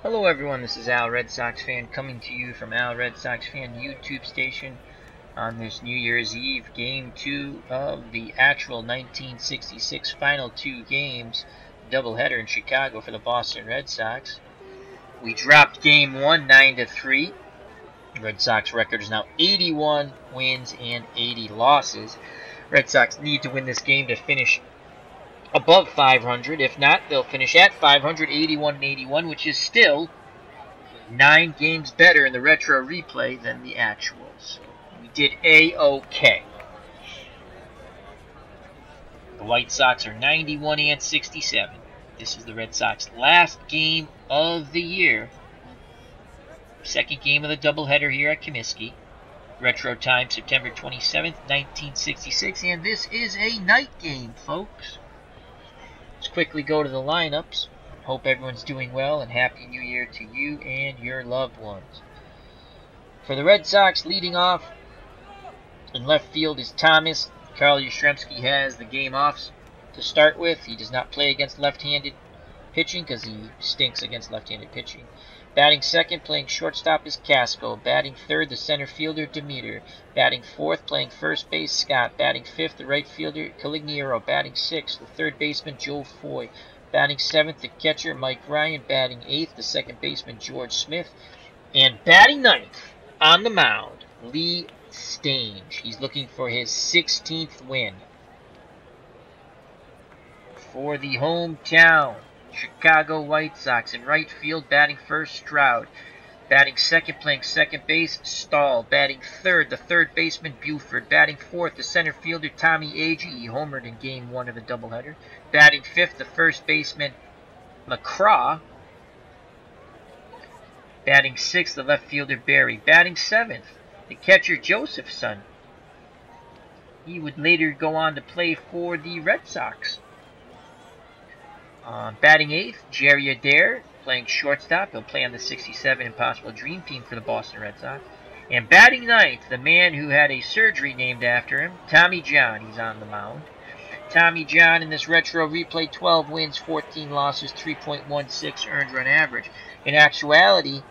Hello everyone, this is Al Red Sox fan coming to you from Al Red Sox fan YouTube station on this New Year's Eve Game 2 of the actual 1966 final two games doubleheader in Chicago for the Boston Red Sox. We dropped Game 1 9-3. The Red Sox record is now 81 wins and 80 losses. Red Sox need to win this game to finish above 500. If not, they'll finish at 500, 81-81, which is still 9 games better in the retro replay than the actuals. We did A-OK. The White Sox are 91-67. This is the Red Sox last game of the year. Second game of the doubleheader here at Comiskey. Retro time September 27th, 1966, and this is a night game, folks. Let's quickly go to the lineups. Hope everyone's doing well, and Happy New Year to you and your loved ones. For the Red Sox, leading off in left field is Thomas. Carl Yastrzemski has the game off to start with. He does not play against left-handed pitching because he stinks against left-handed pitching. Batting second, playing shortstop, is Casco. Batting third, the center fielder, Demeter. Batting fourth, playing first base, Scott. Batting fifth, the right fielder, Calignero. Batting sixth, the third baseman, Joe Foy. Batting seventh, the catcher, Mike Ryan. Batting eighth, the second baseman, George Smith. And batting ninth, on the mound, Lee Stange. He's looking for his 16th win for the hometown Chicago White Sox. In right field, batting first, Stroud. Batting second, playing second base, Stahl. Batting third, the third baseman, Buford. Batting fourth, the center fielder, Tommy Agee. He homered in Game 1 of the doubleheader. Batting fifth, the first baseman, McCraw. Batting sixth, the left fielder, Barry. Batting seventh, the catcher, Josephson. He would later go on to play for the Red Sox. Batting eighth, Jerry Adair, playing shortstop. He'll play on the 67 Impossible Dream Team for the Boston Red Sox. And batting ninth, the man who had a surgery named after him, Tommy John. He's on the mound. Tommy John in this retro replay, 12 wins, 14 losses, 3.16 earned run average. In actuality,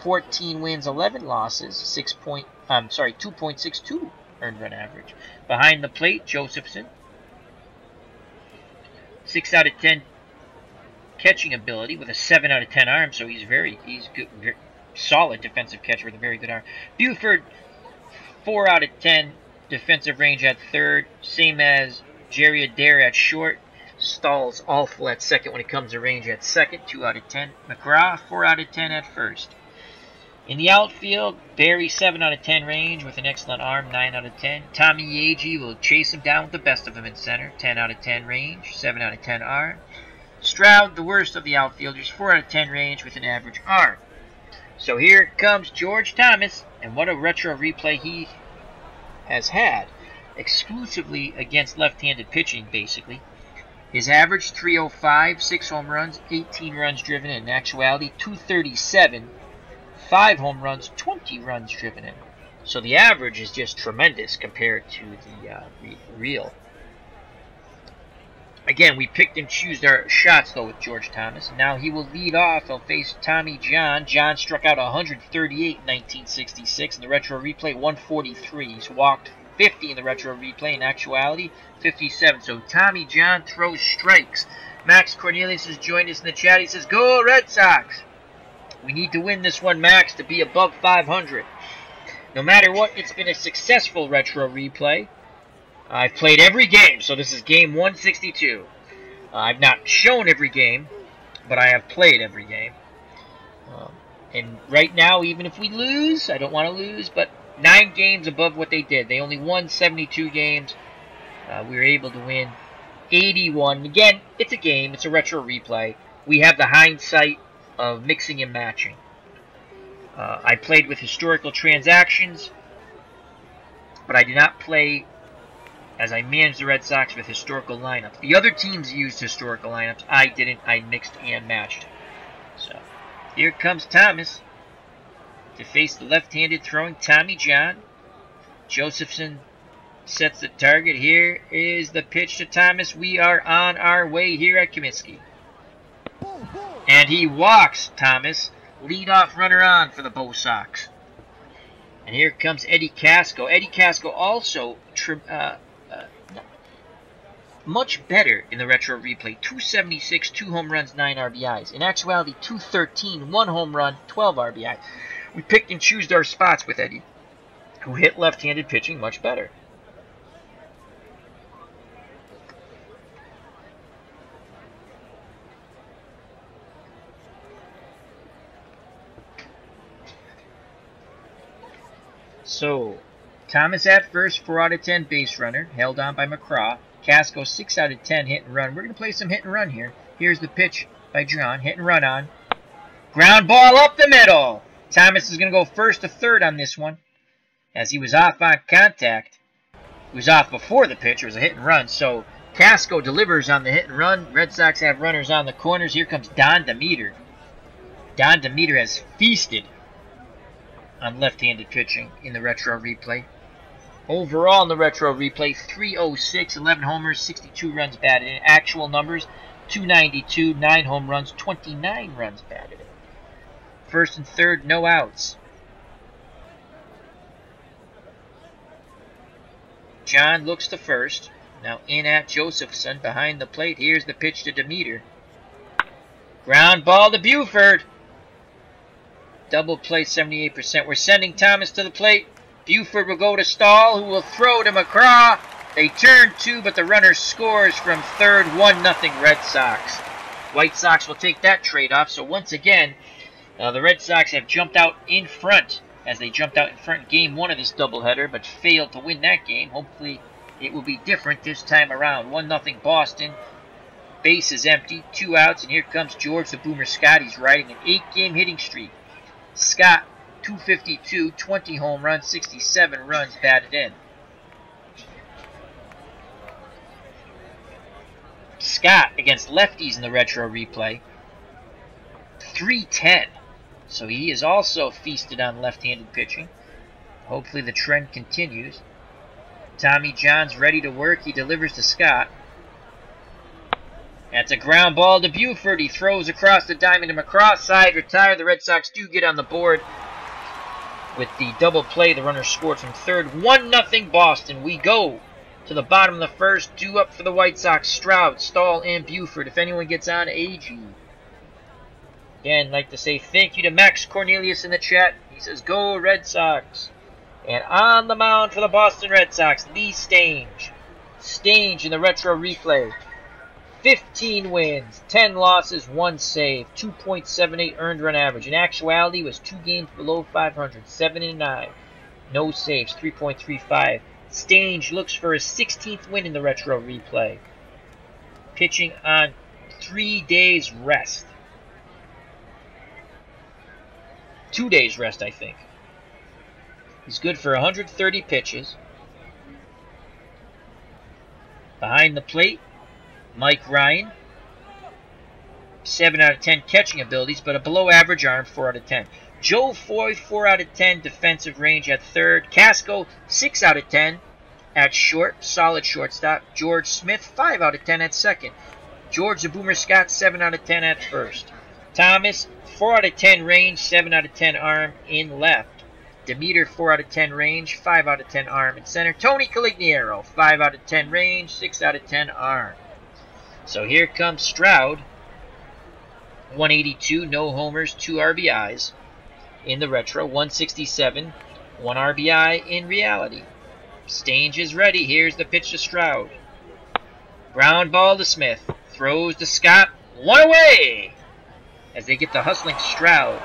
14 wins, 11 losses, 2.62 earned run average. Behind the plate, Josephson. 6 out of 10 catching ability with a 7 out of 10 arm, so he's good, very solid defensive catcher with a very good arm. Buford, 4 out of 10 defensive range at third, same as Jerry Adair at short. Stahl's awful at second when it comes to range at second, 2 out of 10. McGraw, 4 out of 10 at first. In the outfield, Barry, 7 out of 10 range with an excellent arm, 9 out of 10. Tommy Agee will chase him down with the best of them in center, 10 out of 10 range, 7 out of 10 arm. Stroud, the worst of the outfielders, 4 out of 10 range with an average arm. So here comes George Thomas, and what a retro replay he has had, exclusively against left-handed pitching, basically. His average, 305, 6 home runs, 18 runs driven in. In actuality, 237, 5 home runs, 20 runs driven in. So the average is just tremendous compared to the real. Again, we picked and choose our shots, though, with George Thomas. Now he will lead off. He'll face Tommy John. John struck out 138 in 1966. In the retro replay, 143. He's walked 50 in the retro replay. In actuality, 57. So Tommy John throws strikes. Max Cornelius has joined us in the chat. He says, "Go Red Sox!" We need to win this one, Max, to be above 500. No matter what, it's been a successful retro replay. I've played every game, so this is game 162. I've not shown every game, but I have played every game. And right now, even if we lose, I don't want to lose, but 9 games above what they did. They only won 72 games. We were able to win 81. Again, it's a game. It's a retro replay. We have the hindsight of mixing and matching. I played with historical transactions, but I did not play as I managed the Red Sox with historical lineups. The other teams used historical lineups. I didn't. I mixed and matched. So here comes Thomas to face the left-handed throwing Tommy John. Josephson sets the target. Here is the pitch to Thomas. We are on our way here at Comiskey. And he walks Thomas. Leadoff runner on for the Bo Sox. And here comes Eddie Casco. Eddie Casco also much better in the retro replay. 276, 2 home runs, 9 RBIs. In actuality, 213, 1 home run, 12 RBIs. We picked and chose our spots with Eddie, who hit left-handed pitching much better. So, Thomas at first, 4 out of 10 base runner, held on by McCraw. Casco, 6 out of 10 hit and run. We're going to play some hit and run here. Here's the pitch by John. Hit and run on. Ground ball up the middle. Thomas is going to go first to third on this one, as he was off on contact. He was off before the pitch. It was a hit and run. So, Casco delivers on the hit and run. Red Sox have runners on the corners. Here comes Don Demeter. Don Demeter has feasted on left-handed pitching in the retro replay. Overall in the retro replay, 306, 11 homers, 62 runs batted in. Actual numbers, 292, 9 home runs, 29 runs batted in. First and third, no outs. John looks to first. Now in at Josephson behind the plate. Here's the pitch to Demeter. Ground ball to Buford. Double play, 78%. We're sending Thomas to the plate. Buford will go to Stahl, who will throw to McCraw. They turn 2, but the runner scores from third. 1-0 Red Sox. White Sox will take that trade-off. So once again, the Red Sox have jumped out in front, as they jumped out in front in Game 1 of this doubleheader, but failed to win that game. Hopefully it will be different this time around. 1-0 Boston. Base is empty. 2 outs, and here comes George the Boomer Scott. He's riding an 8-game hitting streak. Scott, 252, 20 home runs, 67 runs batted in. Scott against lefties in the retro replay, 310. So he is also feasted on left-handed pitching. Hopefully the trend continues. Tommy John's ready to work. He delivers to Scott. That's a ground ball to Buford. He throws across the diamond to McCraw. Side retired. The Red Sox do get on the board with the double play. The runner scored from third. 1-0 Boston. We go to the bottom of the first. 2 up for the White Sox. Stroud, Stahl, and Buford. If anyone gets on, AG. Again, I'd like to say thank you to Max Cornelius in the chat. He says, go Red Sox. And on the mound for the Boston Red Sox, Lee Stange. Stange in the retro replay. 15 wins, 10 losses, 1 save, 2.78 earned run average. In actuality, was 2 games below 500, 7-9. No saves, 3.35. Stange looks for his 16th win in the retro replay. Pitching on 3 days rest. 2 days rest, I think. He's good for 130 pitches. Behind the plate, Mike Ryan, 7 out of 10 catching abilities, but a below-average arm, 4 out of 10. Joe Foy, 4 out of 10 defensive range at third. Casco, 6 out of 10 at short, solid shortstop. George Smith, 5 out of 10 at second. George the Boomer Scott, 7 out of 10 at first. Thomas, 4 out of 10 range, 7 out of 10 arm in left. Demeter, 4 out of 10 range, 5 out of 10 arm in center. Tony Calignero, 5 out of 10 range, 6 out of 10 arm. So here comes Stroud, 182, no homers, 2 RBIs in the retro, 167, 1 RBI in reality. Stange is ready. Here's the pitch to Stroud. Ground ball to Smith. Throws to Scott. 1 away as they get the hustling Stroud.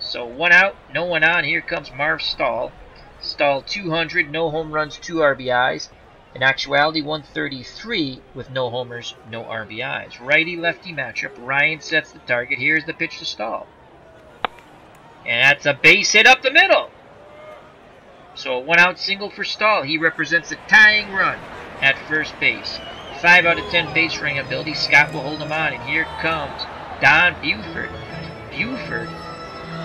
So 1 out, no one on. Here comes Marv Stahl. Stahl 200, no home runs, 2 RBIs. In actuality, 133 with no homers, no RBIs. Righty-lefty matchup. Ryan sets the target. Here's the pitch to Stahl. And that's a base hit up the middle. So a 1-out single for Stahl. He represents a tying run at first base. 5 out of 10 base running ability. Scott will hold him on. And here comes Don Buford. Buford,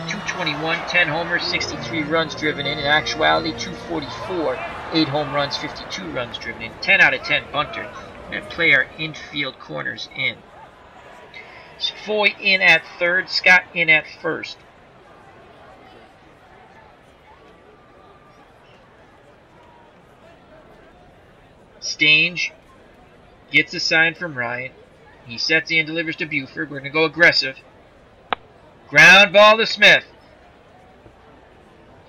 221, 10 homers, 63 runs driven in. In actuality, 244. 8 home runs, 52 runs driven in, 10 out of 10 bunter. And play our infield corners in. Foy in at third, Scott in at first. Stange gets a sign from Ryan. He sets in, delivers to Buford. We're going to go aggressive. Ground ball to Smith.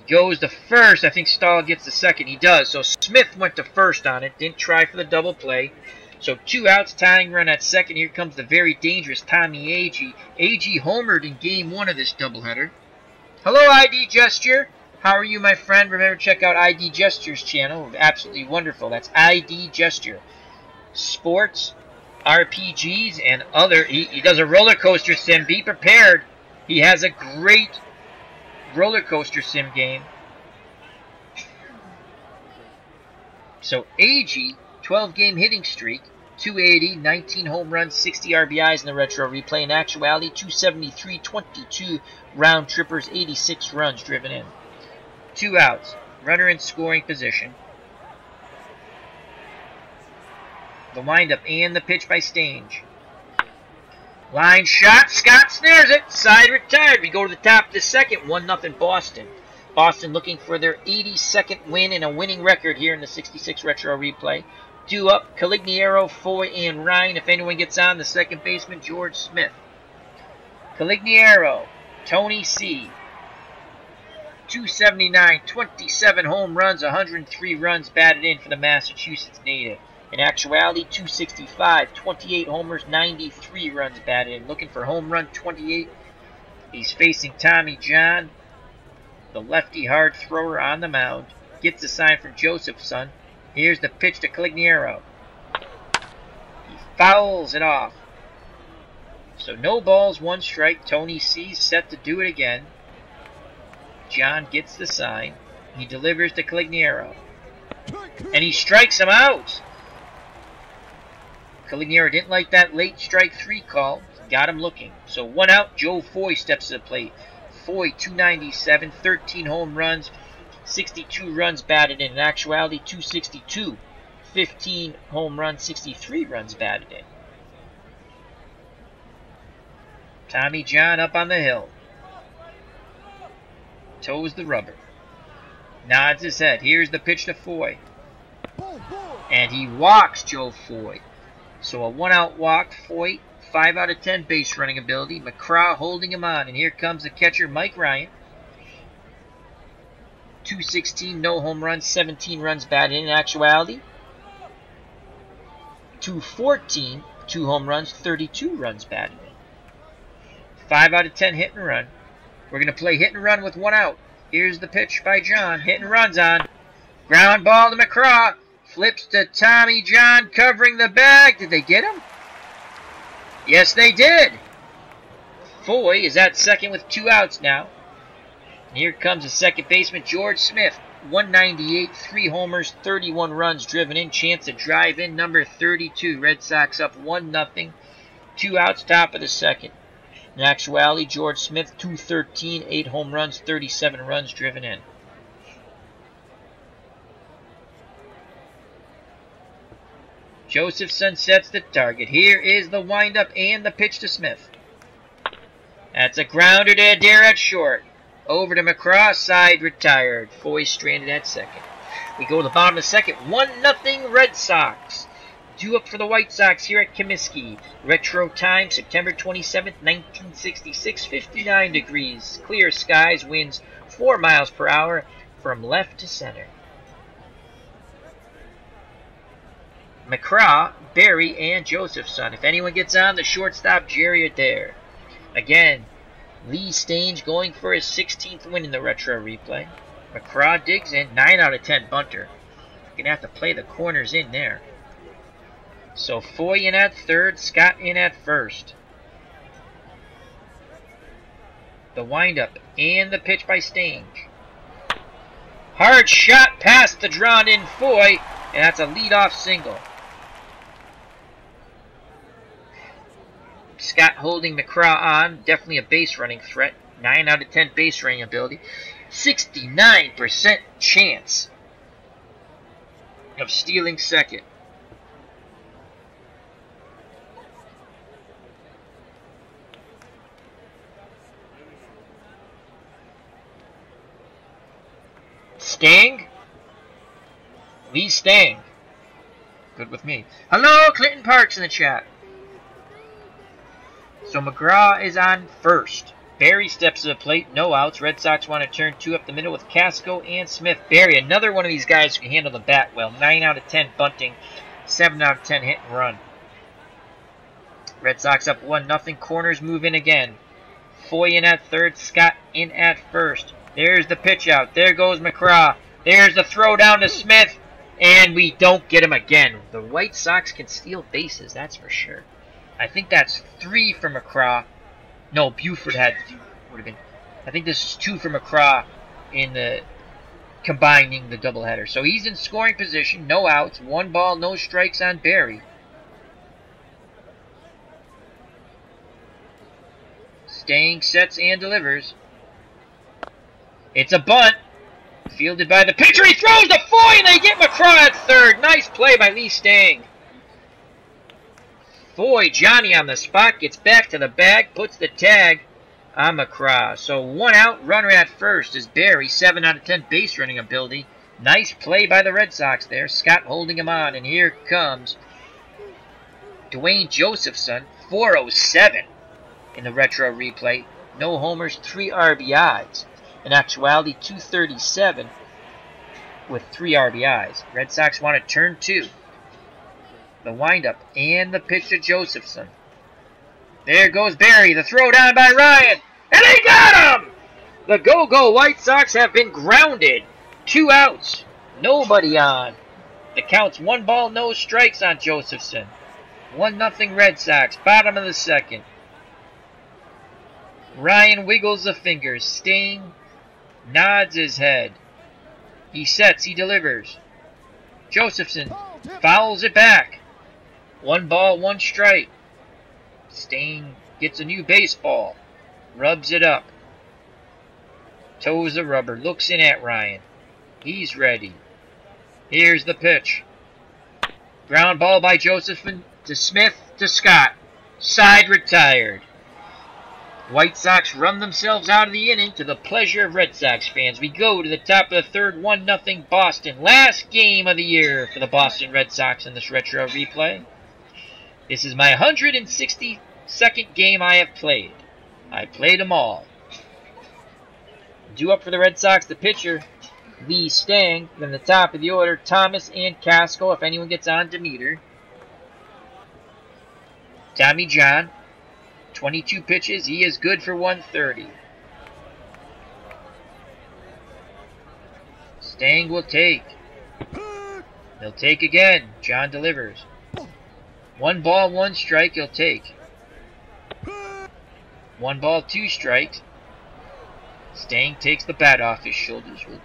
He goes to first. I think Stahl gets the second. He does. So Smith went to first on it. Didn't try for the double play. So 2 outs, tying run at second. Here comes the very dangerous Tommy Agee. Agee homered in game 1 of this doubleheader. Hello, ID Gesture. How are you, my friend? Remember to check out ID Gesture's channel. Absolutely wonderful. That's ID Gesture. Sports, RPGs, and other. He does a roller coaster sim. Be prepared. He has a great roller coaster sim game. So Agee, 12-game hitting streak, 280, 19 home runs, 60 RBIs in the retro replay. In actuality, 273, 22 round trippers, 86 runs driven in. 2 outs. Runner in scoring position. The windup and the pitch by Stange. Line shot. Scott snares it. Side retired. We go to the top of the second. 1-0 Boston. Boston looking for their 82nd win and a winning record here in the 66 retro replay. Due up, Caligliero, Foy, and Ryan. If anyone gets on, the second baseman, George Smith. Caligliero, Tony C. 279, 27 home runs, 103 runs batted in for the Massachusetts native. In actuality, 265, 28 homers, 93 runs batted in. Looking for home run 28. He's facing Tommy John, the lefty hard thrower on the mound. Gets a sign from Josephson. Here's the pitch to Caligliero. He fouls it off. So no balls, 1 strike. Tony C's set to do it again. John gets the sign. He delivers to Caligliero. And he strikes him out. Caligliero didn't like that late strike 3 call. Got him looking. So 1 out. Joe Foy steps to the plate. Foy, 297, 13 home runs, 62 runs batted in. In actuality, 262, 15 home runs, 63 runs batted in. Tommy John up on the hill. Toes the rubber. Nods his head. Here's the pitch to Foy. And he walks Joe Foy. So a 1-out walk. Foy, 5 out of 10 base running ability. McCraw holding him on. And here comes the catcher, Mike Ryan. 216, no home runs, 17 runs batted in. In actuality, 214, 2 home runs, 32 runs batted in. 5 out of 10 hit and run. We're going to play hit and run with 1 out. Here's the pitch by John. Hit and run's on. Ground ball to McCraw. Flips to Tommy John covering the bag. Did they get him? Yes, they did. Foy is at second with 2 outs now. And here comes the second baseman, George Smith. 198, 3 homers, 31 runs driven in. Chance to drive in, number 32. Red Sox up 1-0. 2 outs, top of the second. In actuality, George Smith, 213, 8 home runs, 37 runs driven in. Josephson sets the target. Here is the windup and the pitch to Smith. That's a grounder to Adair at short. Over to McCraw, side retired. Foy stranded at second. We go to the bottom of the second. 1-0 Red Sox. Due up for the White Sox here at Comiskey. Retro time, September 27th, 1966. 59 degrees. Clear skies. Winds 4 miles per hour from left to center. McCraw, Barry, and Josephson. If anyone gets on, the shortstop, Jerry Adair. Again, Lee Stange going for his 16th win in the retro replay. McCraw digs in, 9 out of 10 bunter. You're going to have to play the corners in there. So Foy in at third, Scott in at first. The windup and the pitch by Stange. Hard shot past the drawn in Foy, and that's a leadoff single. Scott holding McCraw on. Definitely a base running threat. 9 out of 10 base running ability. 69% chance of stealing second. Stang? Lee Stang. Good with me. Hello, Clinton Parks in the chat. So McGraw is on first. Barry steps to the plate, no outs. Red Sox want to turn 2 up the middle with Casco and Smith. Barry, another one of these guys who can handle the bat well. 9 out of 10 bunting, 7 out of 10 hit and run. Red Sox up 1-0. Corners move in again. Foy in at third, Scott in at first. There's the pitch out. There goes McGraw. There's the throw down to Smith. And we don't get him again. The White Sox can steal bases, that's for sure. I think that's 3 for McGraw. No, Buford would have been. I think this is 2 for McGraw in the combining the doubleheader. So he's in scoring position, no outs, 1 ball, no strikes on Barry. Stang sets and delivers. It's a bunt. Fielded by the pitcher. He throws to Foy and they get McGraw at third. Nice play by Lee Stang. Foy, Johnny on the spot, gets back to the bag, puts the tag on McGraw. So 1 out, runner at first is Barry. 7 out of 10 base running ability. Nice play by the Red Sox there. Scott holding him on. And here comes Dwayne Josephson. 407 in the retro replay. No homers, 3 RBIs. In actuality, 237 with 3 RBIs. Red Sox want to turn 2. The windup and the pitch to Josephson. There goes Barry. The throw down by Ryan. And they got him! The Go-Go White Sox have been grounded. 2 outs. Nobody on. The count's 1 ball, no strikes on Josephson. 1-0 Red Sox. Bottom of the second. Ryan wiggles the fingers. Stang nods his head. He sets. He delivers. Josephson fouls it back. 1 ball, 1 strike. Stang gets a new baseball. Rubs it up. Toes the rubber. Looks in at Ryan. He's ready. Here's the pitch. Ground ball by Josephson to Smith to Scott. Side retired. White Sox run themselves out of the inning to the pleasure of Red Sox fans. We go to the top of the third, 1-0 Boston. Last game of the year for the Boston Red Sox in this retro replay. This is my 162nd game I have played. I played them all. Due up for the Red Sox, the pitcher, Lee Stang. Then the top of the order, Thomas and Casco, if anyone gets on, Demeter. Tommy John. 22 pitches. He is good for 130. Stang will take. He'll take again. John delivers. 1 ball, 1 strike. He'll take. 1 ball, 2 strikes. Stang takes the bat off his shoulders. Will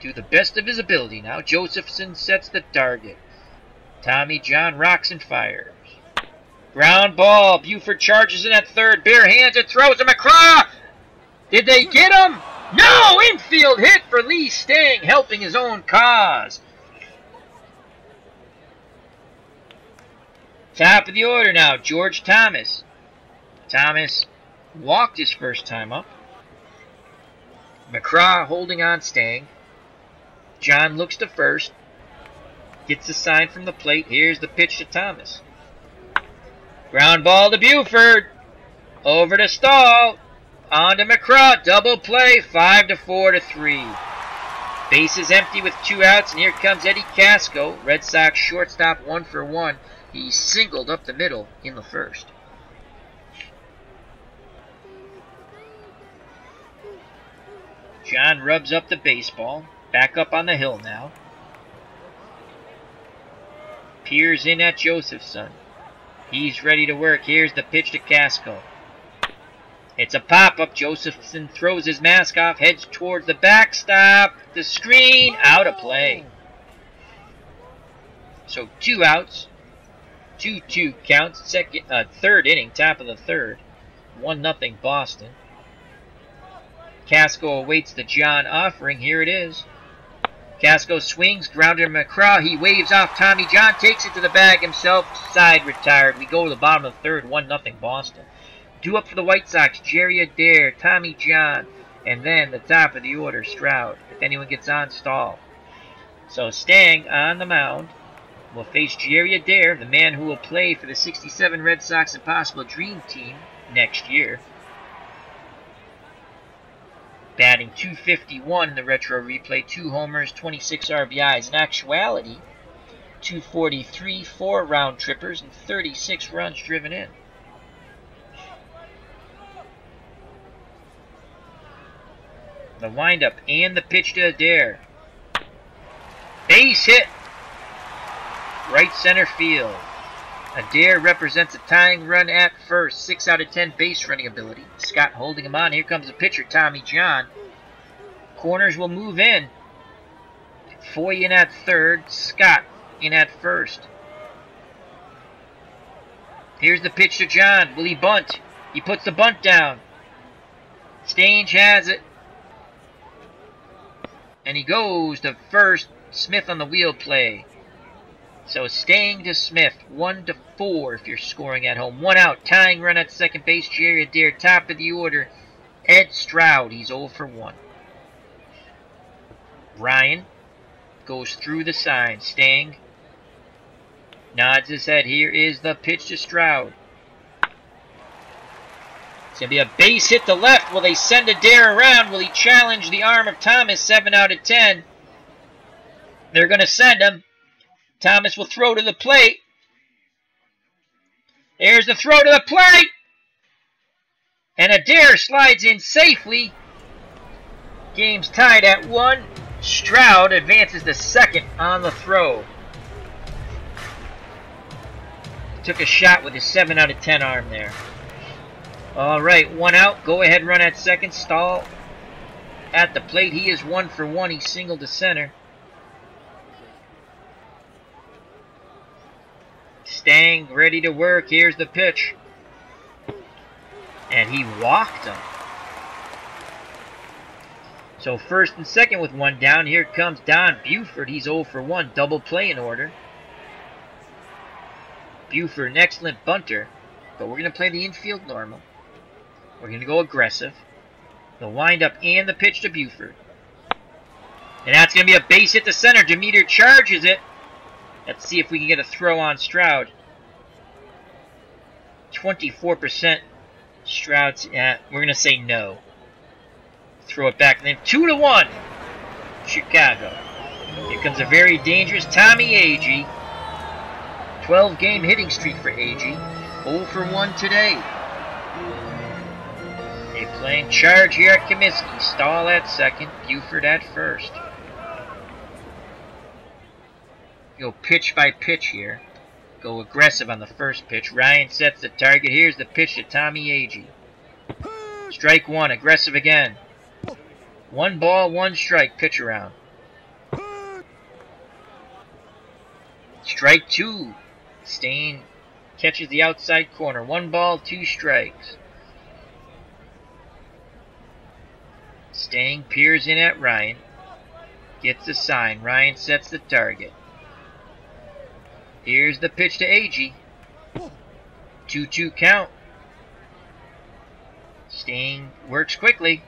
do the best of his ability now. Josephson sets the target. Tommy John rocks and fires. Ground ball. Buford charges in at third. Bare hands it. Throws to McGraw. Did they get him? No! Infield hit for Lee Stang, helping his own cause. Top of the order now. George Thomas. Thomas walked his first time up. McGraw holding on Stang. John looks to first. Gets the sign from the plate. Here's the pitch to Thomas. Ground ball to Buford. Over to Stahl. On to McGraw. Double play. 5-4 to 3. Bases empty with 2 outs. And here comes Eddie Casco. Red Sox shortstop 1 for 1. He singled up the middle in the first. John rubs up the baseball. Back up on the hill now. Peers in at Josephson. He's ready to work. Here's the pitch to Casco. It's a pop-up. Josephson throws his mask off, heads towards the backstop. The screen, out of play. So 2 outs. 2-2 counts. Third inning, top of the third. 1-0 Boston. Casco awaits the John offering. Here it is. Casco swings, grounded to McGraw. He waves off Tommy John, takes it to the bag himself. Side retired. We go to the bottom of the third, 1-0 Boston. Due up for the White Sox, Jerry Adair, Tommy John. And then the top of the order, Stroud. If anyone gets on, Stahl. So Stang on the mound will face Jerry Adair, the man who will play for the '67 Red Sox Impossible Dream Team next year. Batting .251 in the retro replay, 2 homers, 26 RBIs. In actuality, .243, 4 round trippers, and 36 runs driven in. The windup and the pitch to Adair. Base hit! Right center field. Adair represents a tying run at first. 6 out of 10 base running ability. Scott holding him on. Here comes the pitcher, Tommy John. Corners will move in. Foy in at third. Scott in at first. Here's the pitch to John. Will he bunt? He puts the bunt down. Stange has it. And he goes to first. Smith on the wheel play. So Stang to Smith, 1-4 if you're scoring at home. 1 out, tying run at second base, Jerry Adair, top of the order. Ed Stroud, he's 0 for 1. Ryan goes through the sign. Stang nods his head. Here is the pitch to Stroud. It's going to be a base hit to left. Will they send Adair around? Will he challenge the arm of Thomas? 7 out of 10. They're going to send him. Thomas will throw to the plate. There's the throw to the plate. And Adair slides in safely. Game's tied at 1. Stroud advances to second on the throw. Took a shot with his 7 out of 10 arm there. Alright, 1 out. Go ahead run at second. Stahl at the plate. He is 1 for 1. He singled to center. Stang ready to work. Here's the pitch. And he walked him. So first and second with 1 down. Here comes Don Buford. He's 0 for 1. Double play in order. Buford, an excellent bunter. But we're going to play the infield normal. We're going to go aggressive. The windup and the pitch to Buford. And that's going to be a base hit to center. Demeter charges it. Let's see if we can get a throw on Stroud. 24% Stroud's at. We're going to say no. Throw it back. And then 2-1. Chicago. Here comes a very dangerous Tommy Agee. 12-game hitting streak for Agee. 0 for 1 today. They playing charge here at Comiskey. Stahl at second. Buford at first. Go pitch by pitch here. Go aggressive on the first pitch. Ryan sets the target. Here's the pitch to Tommy Agee. Strike 1. Aggressive again. 1 ball, 1 strike. Pitch around. Strike 2. Stain catches the outside corner. 1 ball, 2 strikes. Stang peers in at Ryan. Gets the sign. Ryan sets the target. Here's the pitch to Agee. 2-2 count. Sting works quickly.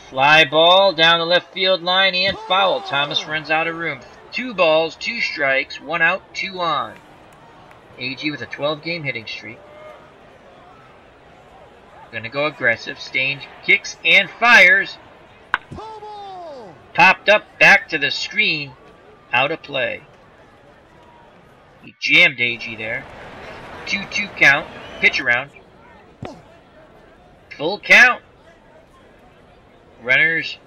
Fly ball down the left field line and foul. Thomas runs out of room. 2 balls, 2 strikes, 1 out, 2 on. Agee with a 12-game hitting streak. Gonna go aggressive. Stain kicks and fires. Popped up back to the screen. Out of play. He jammed Agee there. 2-2 count. Pitch around. Full count. Runners,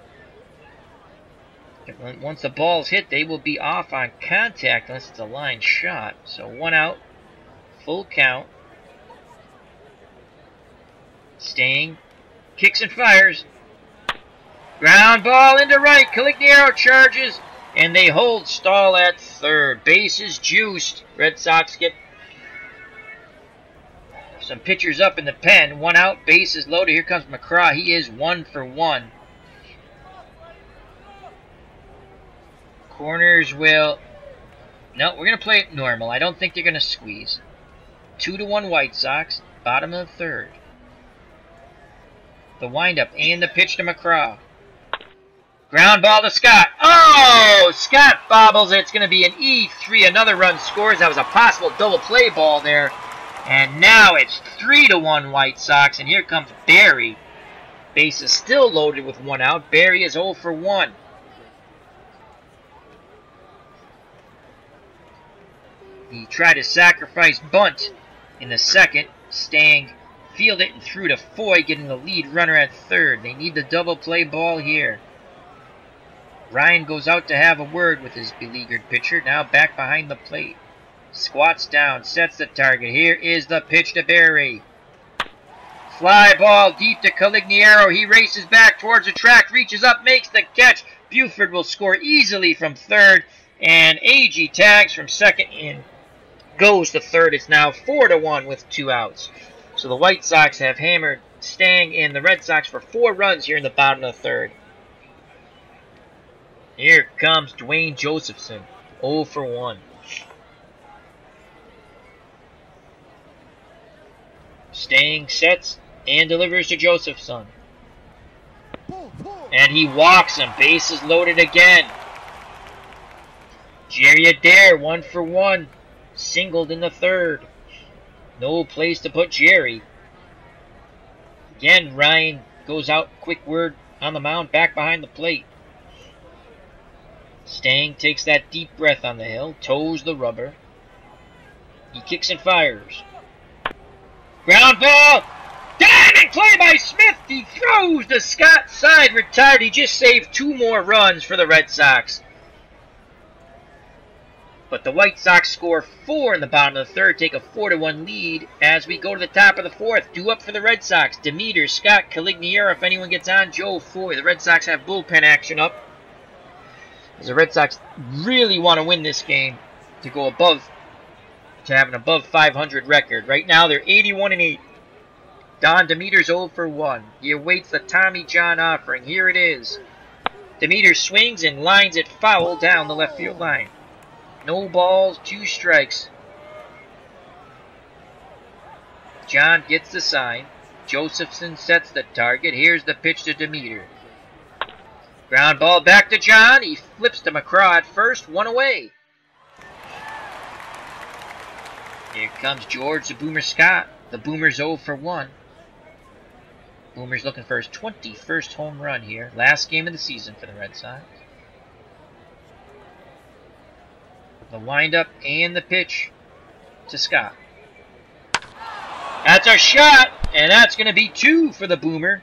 once the ball's hit, they will be off on contact unless it's a line shot. So 1 out. Full count. Stang kicks and fires. Ground ball into right. Calignero charges. And they hold Stahl at third. Bases juiced. Red Sox get some pitchers up in the pen. 1 out. Bases loaded. Here comes McCraw. He is 1 for 1. Corners will... No, we're going to play it normal. I don't think they're going to squeeze. 2-1 White Sox. Bottom of the third. The windup and the pitch to McCraw. Ground ball to Scott. Oh! Scott bobbles it. It's going to be an E3. Another run scores. That was a possible double play ball there. And now it's 3-1 White Sox. And here comes Barry. Base is still loaded with 1 out. Barry is 0 for 1. He tried to sacrifice bunt in the second. Stang fielded it and threw to Foy, getting the lead runner at third. They need the double play ball here. Ryan goes out to have a word with his beleaguered pitcher. Now back behind the plate. Squats down, sets the target. Here is the pitch to Barry. Fly ball deep to Calignero. He races back towards the track, reaches up, makes the catch. Buford will score easily from third. And AG tags from second in. Goes to third. It's now 4-1 with 2 outs. So the White Sox have hammered Stang and the Red Sox for 4 runs here in the bottom of the third. Here comes Dwayne Josephson, 0 for 1. Stang sets and delivers to Josephson. And he walks him. Bases loaded again. Jerry Adair, 1 for 1. Singled in the third. No place to put Jerry. Again, Ryan goes out. Quick word on the mound, back behind the plate. Stang takes that deep breath on the hill, toes the rubber. He kicks and fires. Ground ball! Diving play by Smith! He throws to Scott's side, retired. He just saved 2 more runs for the Red Sox. But the White Sox score 4 in the bottom of the third, take a 4-1 lead as we go to the top of the fourth. Due up for the Red Sox. Demeter, Scott, Calignero, if anyone gets on, Joe Foy. The Red Sox have bullpen action up, as the Red Sox really want to win this game to go above, to have an above 500 record. Right now they're 81-8. Don Demeter's 0 for 1. He awaits the Tommy John offering. Here it is. Demeter swings and lines it foul down the left field line. No balls, 2 strikes. John gets the sign. Josephson sets the target. Here's the pitch to Demeter. Ground ball back to John. He flips to McCraw at first. 1 away. Here comes George the Boomer Scott. The Boomer's 0 for 1. Boomer's looking for his 21st home run here. Last game of the season for the Red Sox. The windup and the pitch to Scott. That's a shot, and that's going to be 2 for the Boomer.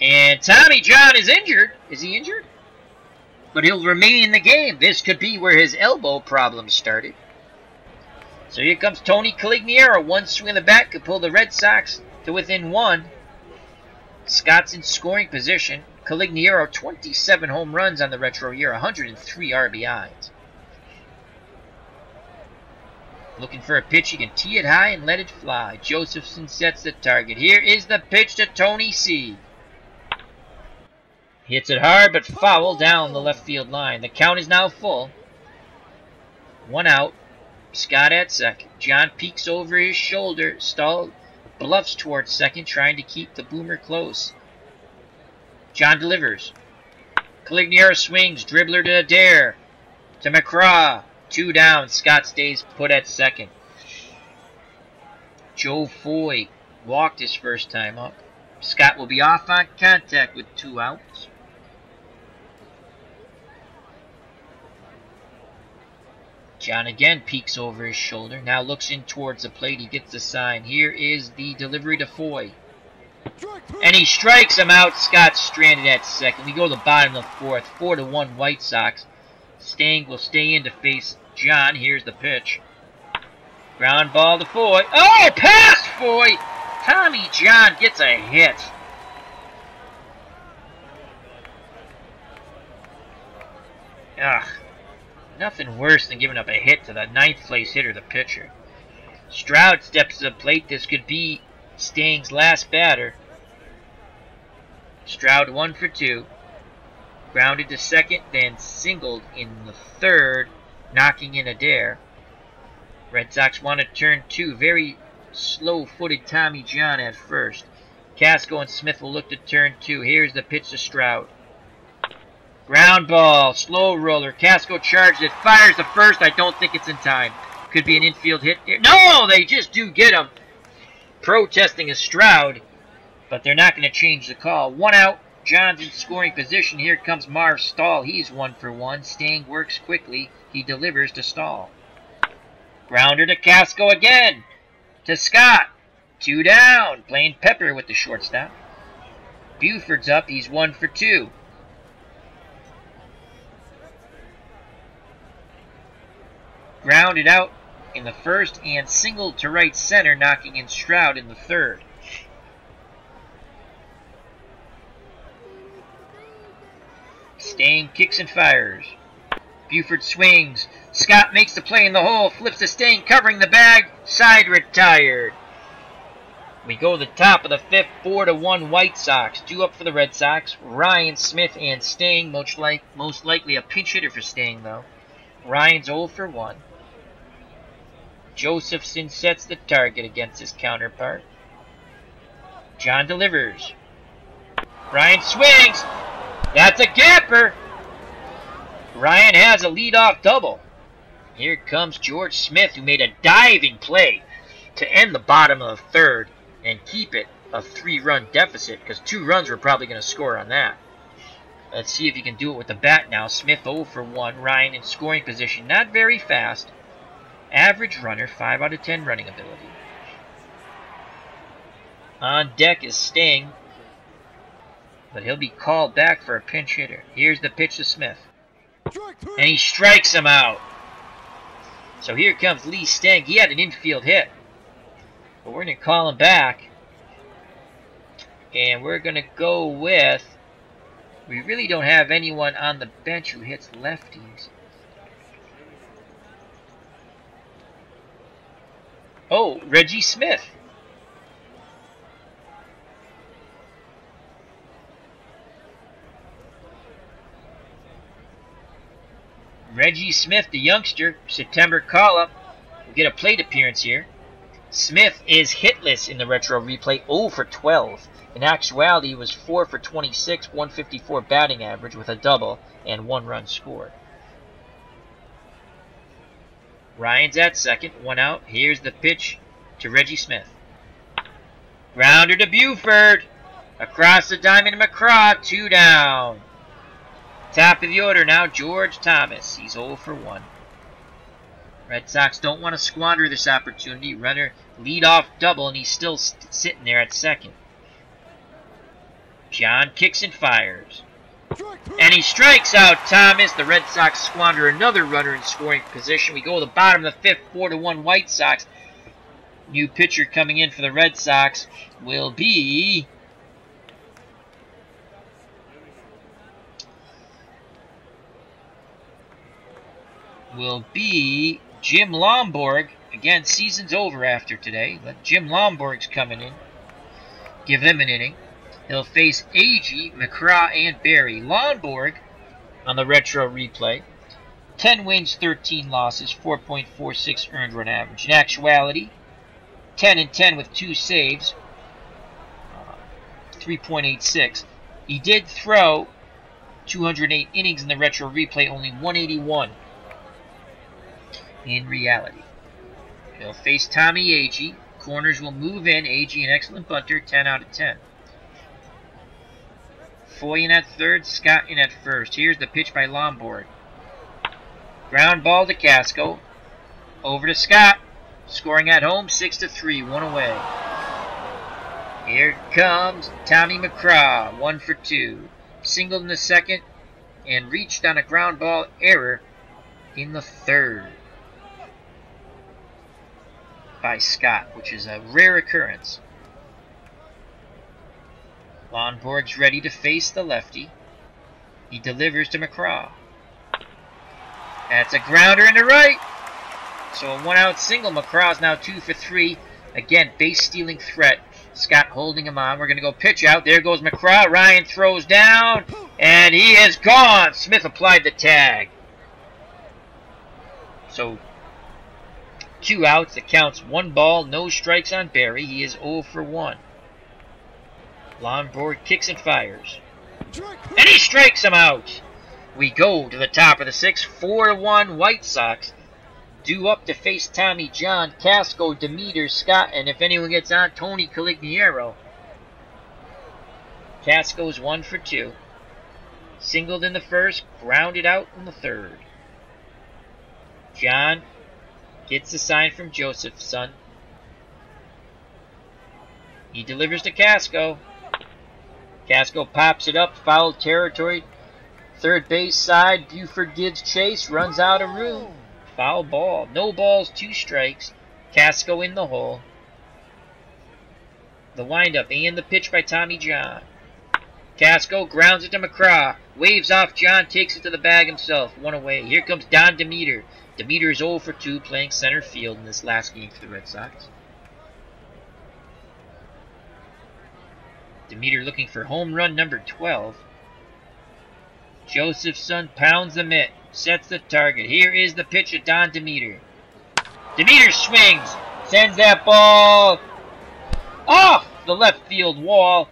And Tommy John is injured. Is he injured? But he'll remain in the game. This could be where his elbow problems started. So here comes Tony Calignero. 1 swing in the bat could pull the Red Sox to within 1. Scott's in scoring position. Calignero, 27 home runs on the retro year, 103 RBIs. Looking for a pitch, he can tee it high and let it fly. Josephson sets the target. Here is the pitch to Tony C. Hits it hard but foul down the left field line. The count is now full. 1 out. Scott at second. John peeks over his shoulder. Stahl bluffs towards second, trying to keep the Boomer close. John delivers. Calignero swings. Dribbler to Adair. To McCraw. 2 down. Scott stays put at second. Joe Foy walked his first time up. Scott will be off on contact with 2 outs. John again peeks over his shoulder. Now looks in towards the plate. He gets the sign. Here is the delivery to Foy. And he strikes him out. Scott's stranded at second. We go to the bottom of the fourth. 4-1 White Sox. Stang will stay in to face John. Here's the pitch. Ground ball to Foy. Oh, past Foy! Tommy John gets a hit. Ugh. Nothing worse than giving up a hit to the 9th place hitter, the pitcher. Stroud steps to the plate. This could be Stang's last batter. Stroud 1 for 2. Grounded to second, then singled in the third, knocking in Adair. Red Sox want to turn 2. Very slow-footed Tommy John at first. Casco and Smith will look to turn 2. Here's the pitch to Stroud. Ground ball, slow roller. Casco charged it, fires the first. I don't think it's in time. Could be an infield hit there. No, they just do get him. Protesting is Stroud, but they're not going to change the call. 1 out. John's in scoring position. Here comes Marv Stahl. He's 1 for 1. Stang works quickly. He delivers to Stahl. Grounder to Casco again. To Scott. 2 down. Playing Pepper with the shortstop. Buford's up. He's 1 for 2. Grounded out in the first and singled to right center, knocking in Stroud in the third. Stang kicks and fires. Buford swings. Scott makes the play in the hole, flips to Stang, covering the bag. Side retired. We go to the top of the 5th, 4-1 White Sox. 2 up for the Red Sox. Ryan, Smith, and Stang. Most likely a pinch hitter for Stang, though. Ryan's 0 for 1. Josephson sets the target against his counterpart. John delivers. Ryan swings. That's a gapper. Ryan has a leadoff double. Here comes George Smith, who made a diving play to end the bottom of the 3rd and keep it a 3-run deficit, because 2 runs were probably going to score on that. Let's see if he can do it with the bat now. Smith 0 for 1. Ryan in scoring position. Not very fast. Average runner, 5 out of 10 running ability. On deck is Stang, but he'll be called back for a pinch hitter. Here's the pitch to Smith. And he strikes him out. So here comes Lee Stang. He had an infield hit. But we're going to call him back. And we're going to go with... We really don't have anyone on the bench who hits lefties. Oh, Reggie Smith. Reggie Smith, the youngster, September call-up, will get a plate appearance here. Smith is hitless in the retro replay, 0 for 12. In actuality, he was 4 for 26, 154 batting average with a double and 1 run scored. Ryan's at second, 1 out. Here's the pitch to Reggie Smith. Grounder to Buford. Across the diamond to McCraw, 2 down. Top of the order now, George Thomas. He's 0 for 1. Red Sox don't want to squander this opportunity. Runner lead off double, and he's still sitting there at second. John kicks and fires. And he strikes out Thomas. The Red Sox squander another runner in scoring position. We go to the bottom of the 5th, 4-1 White Sox. New pitcher coming in for the Red Sox will be... Jim Lomborg. Again, season's over after today, but Jim Lomborg's coming in. Give him an inning. He'll face Agee, McCraw, and Barry. Lomborg, on the retro replay, 10 wins, 13 losses, 4.46 earned run average. In actuality, 10-10 with 2 saves, 3.86. He did throw 208 innings in the retro replay, only 181 in reality. He'll face Tommy Agee. Corners will move in. Agee, an excellent bunter, 10 out of 10. Foy in at third, Scott in at first. Here's the pitch by Lomborg. Ground ball to Casco. Over to Scott. Scoring at home, 6-3, 1 away. Here comes Tommy McCraw, 1 for 2. Singled in the second and reached on a ground ball error in the third by Scott, which is a rare occurrence. Lomborg's ready to face the lefty. He delivers to McCraw. That's a grounder into right. So a 1-out single. McCraw's now 2 for 3. Again, base stealing threat. Scott holding him on. We're going to go pitch out. There goes McCraw. Ryan throws down, and he is gone. Smith applied the tag. So 2 outs. It counts 1 ball, no strikes on Barry. He is 0 for 1. Lonborg kicks and fires. And he strikes him out. We go to the top of the 6th, 4-1 White Sox. Due up to face Tommy John, Casco, Demeter, Scott, and if anyone gets on, Tony Caligiero. Casco's 1 for 2. Singled in the first, grounded out in the third. John gets the sign from Joseph's son. He delivers to Casco. Casco pops it up, foul territory. Third base side, Buford gives chase, runs out of room. Foul ball. No balls, 2 strikes. Casco in the hole. The windup and the pitch by Tommy John. Casco grounds it to McCraw. Waves off John, takes it to the bag himself. 1 away. Here comes Don Demeter. Demeter is 0 for 2 playing center field in this last game for the Red Sox. Demeter looking for home run number 12. Josephson pounds the mitt. Sets the target. Here is the pitch of Don Demeter. Demeter swings. Sends that ball off the left field wall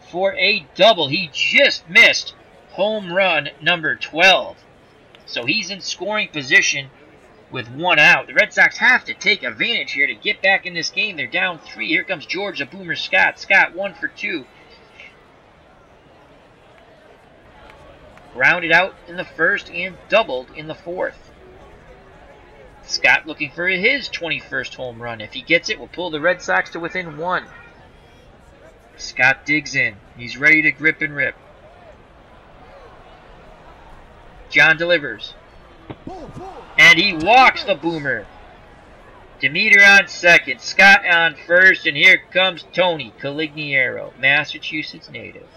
for a double. He just missed home run number 12. So he's in scoring position with 1 out. The Red Sox have to take advantage here to get back in this game. They're down 3. Here comes George the Boomer Scott. Scott 1 for 2. Grounded out in the first and doubled in the fourth. Scott looking for his 21st home run. If he gets it, will pull the Red Sox to within 1. Scott digs in. He's ready to grip and rip. John delivers. And he walks the Boomer. Demeter on second. Scott on first. And here comes Tony Caligiero, Massachusetts native.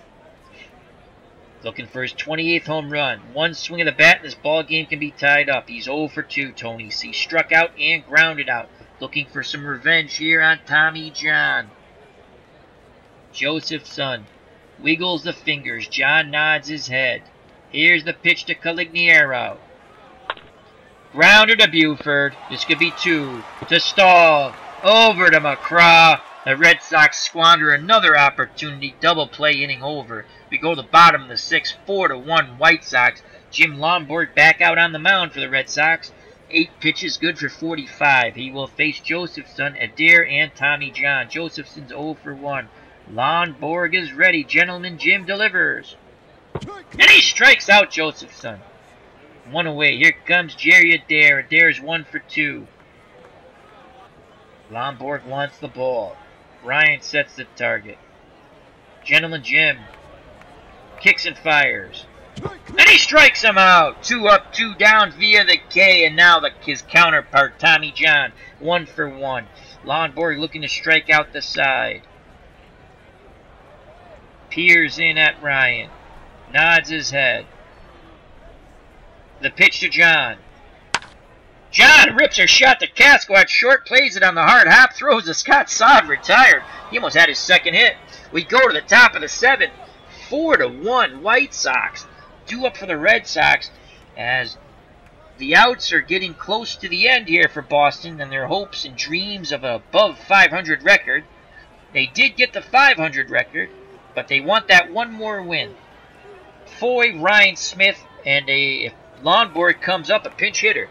Looking for his 28th home run. 1 swing of the bat and this ball game can be tied up. He's 0 for 2, Tony. He struck out and grounded out. Looking for some revenge here on Tommy John. Joseph's son wiggles the fingers. John nods his head. Here's the pitch to Caligiero. Grounder to Buford. This could be 2. To Stahl. Over to McCraw. The Red Sox squander another opportunity. Double play inning over. We go to the bottom of the 6th, 4-1 White Sox. Jim Lonborg back out on the mound for the Red Sox. 8 pitches, good for 45. He will face Josephson, Adair, and Tommy John. Josephson's 0 for 1. Lonborg is ready. Gentleman Jim delivers. And he strikes out Josephson. 1 away. Here comes Jerry Adair. Adair's 1 for 2. Lonborg wants the ball. Ryan sets the target. Gentleman Jim kicks and fires. And he strikes him out. 2 up, 2 down via the K. And now his counterpart, Tommy John, 1 for 1. Lonborg looking to strike out the side. Peers in at Ryan. Nods his head. The pitch to John. John rips her shot to Casco at short, plays it on the hard hop, throws to Scott Sod, retired. He almost had his second hit. We go to the top of the 7th, 4-1 White Sox. Due up for the Red Sox as the outs are getting close to the end here for Boston and their hopes and dreams of an above 500 record. They did get the 500 record, but they want that 1 more win. Foy, Ryan Smith, and if Lonborg comes up, a pinch hitter.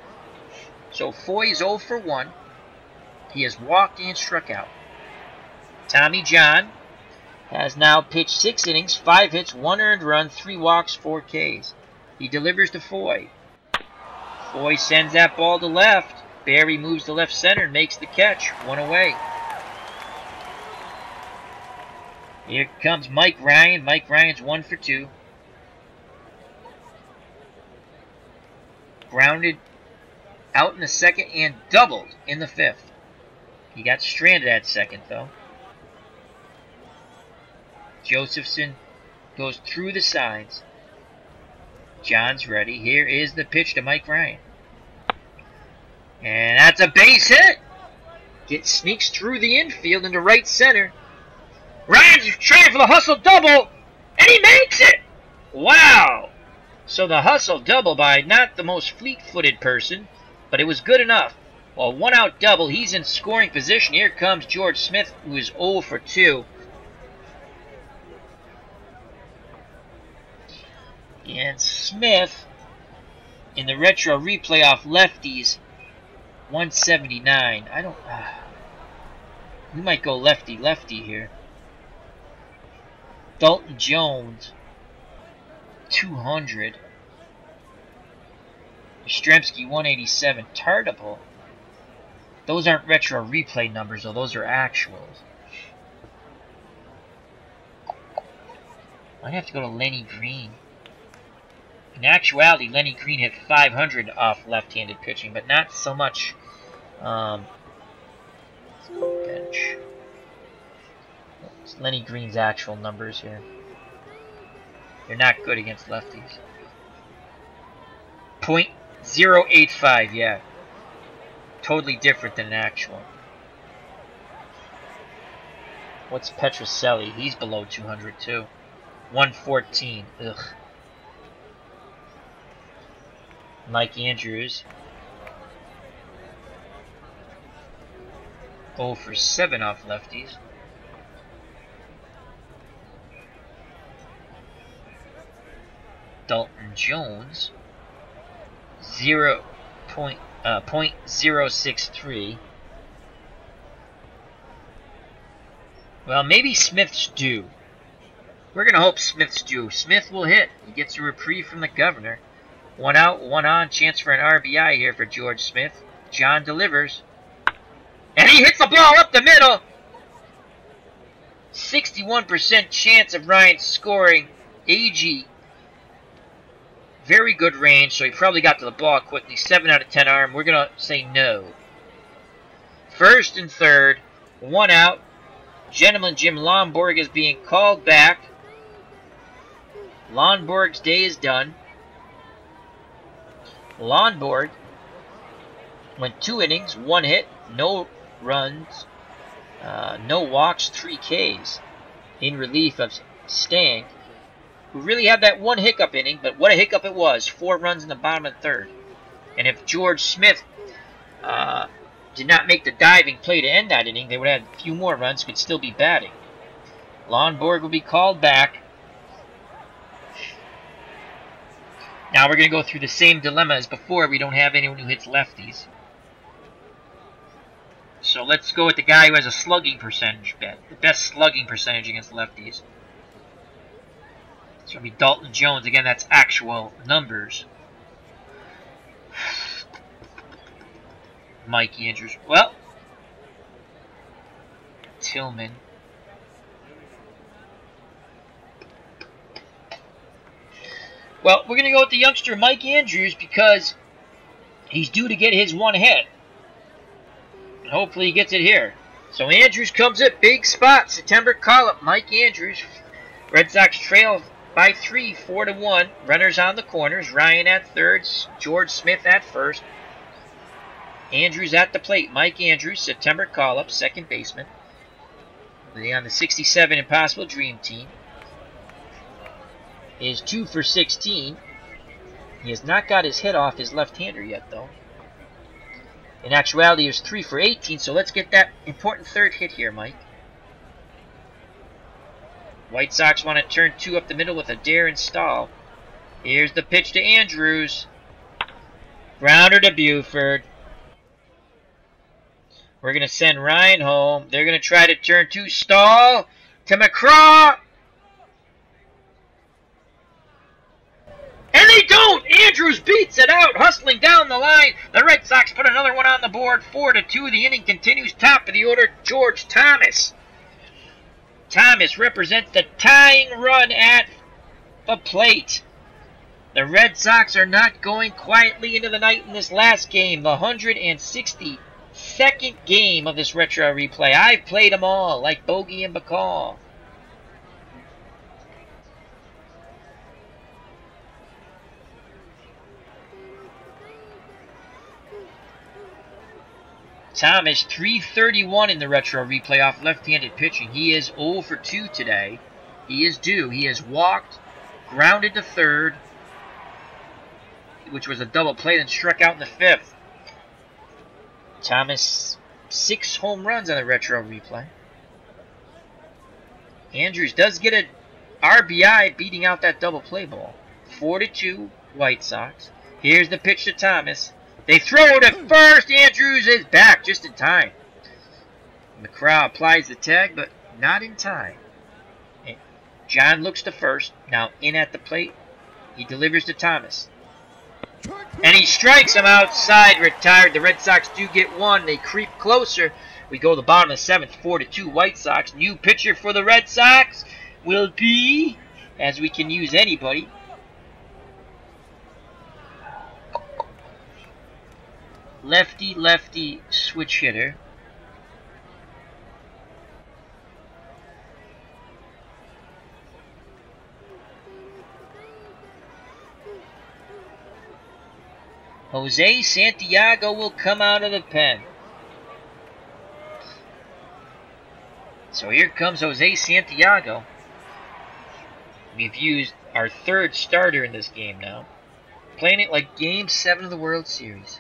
So Foy is 0 for 1. He has walked and struck out. Tommy John has now pitched 6 innings, 5 hits, 1 earned run, 3 walks, 4 Ks. He delivers to Foy. Foy sends that ball to left. Barry moves to left center and makes the catch. 1 away. Here comes Mike Ryan. Mike Ryan's 1 for 2. Grounded out in the 2nd and doubled in the 5th. He got stranded at 2nd, though. Josephson goes through the sides. John's ready. Here is the pitch to Mike Ryan. And that's a base hit. Sneaks through the infield into right center. Ryan's trying for the hustle double, and he makes it! Wow! So the hustle double by not the most fleet-footed person, but it was good enough. Well, 1 out double. He's in scoring position. Here comes George Smith, who is 0 for 2. And Smith, in the retro replay off lefties, 179. I don't... we might go lefty-lefty here. Dalton Jones, 200. Yastrzemski, 187. Tartable. Those aren't retro replay numbers, though. Those are actuals. Might have to go to Lenny Green. In actuality, Lenny Green hit 500 off left-handed pitching, but not so much. Let's go bench. It's Lenny Green's actual numbers here. They're not good against lefties. .085, yeah. Totally different than an actual. What's Petrocelli? He's below 200 too. 114. Ugh. Mike Andrews. 0 for 7 off lefties. Dalton Jones. 0.063. Well, maybe Smith's due. We're going to hope Smith's due. Smith will hit. He gets a reprieve from the governor. 1 out, 1 on. Chance for an RBI here for George Smith. John delivers. And he hits the ball up the middle. 61% chance of Ryan scoring. AG. Very good range, so he probably got to the ball quickly. 7 out of 10 arm. We're going to say no. First and third. 1 out. Gentleman Jim Lonborg is being called back. Lonborg's day is done. Lonborg went 2 innings, 1 hit, no runs, no walks, 3 Ks in relief of Stang, who really had that 1 hiccup inning, but what a hiccup it was. 4 runs in the bottom of the third. And if George Smith did not make the diving play to end that inning, they would have had a few more runs, could still be batting. Lonborg will be called back. Now we're going to go through the same dilemma as before. We don't have anyone who hits lefties. So let's go with the guy who has a slugging percentage bet. The best slugging percentage against lefties. It's going to be Dalton Jones. Again, that's actual numbers. Mike Andrews. Well, Tillman. Well, we're going to go with the youngster Mike Andrews because he's due to get his 1 hit. Hopefully he gets it here. So Andrews comes at big spot. September call-up. Mike Andrews. Red Sox trail by 3, 4-1. Runners on the corners. Ryan at third. George Smith at first. Andrews at the plate. Mike Andrews, September call-up, second baseman. They're on the 67 Impossible Dream Team. Is 2 for 16. He has not got his hit off his left-hander yet, though. In actuality, he was 3 for 18, so let's get that important third hit here, Mike. White Sox want to turn 2 up the middle with a dare and stall. Here's the pitch to Andrews. Grounder to Buford. We're going to send Ryan home. They're going to try to turn 2, stall to McCraw. And they don't! Andrews beats it out, hustling down the line. The Red Sox put another one on the board, 4-2. The inning continues. Top of the order, George Thomas. Thomas represents the tying run at the plate. The Red Sox are not going quietly into the night in this last game. The 162nd game of this retro replay. I've played them all, like Bogey and Bacall. Thomas, 331 in the retro replay off left-handed pitching. He is 0 for 2 today. He is due. He has walked, grounded to third, which was a double play, then struck out in the 5th. Thomas, 6 home runs on the retro replay. Andrews does get an RBI beating out that double play ball. 4-2 White Sox. Here's the pitch to Thomas. They throw to first. Andrews is back just in time. McCraw applies the tag, but not in time. And John looks to first. Now in at the plate. He delivers to Thomas. And he strikes him outside, retired. The Red Sox do get one. They creep closer. We go to the bottom of the 7th, 4-2 White Sox. New pitcher for the Red Sox will be, as we can use anybody, lefty switch hitter. Jose Santiago will come out of the pen. So here comes Jose Santiago. We've used our 3rd starter in this game now. Playing it like Game 7 of the World Series.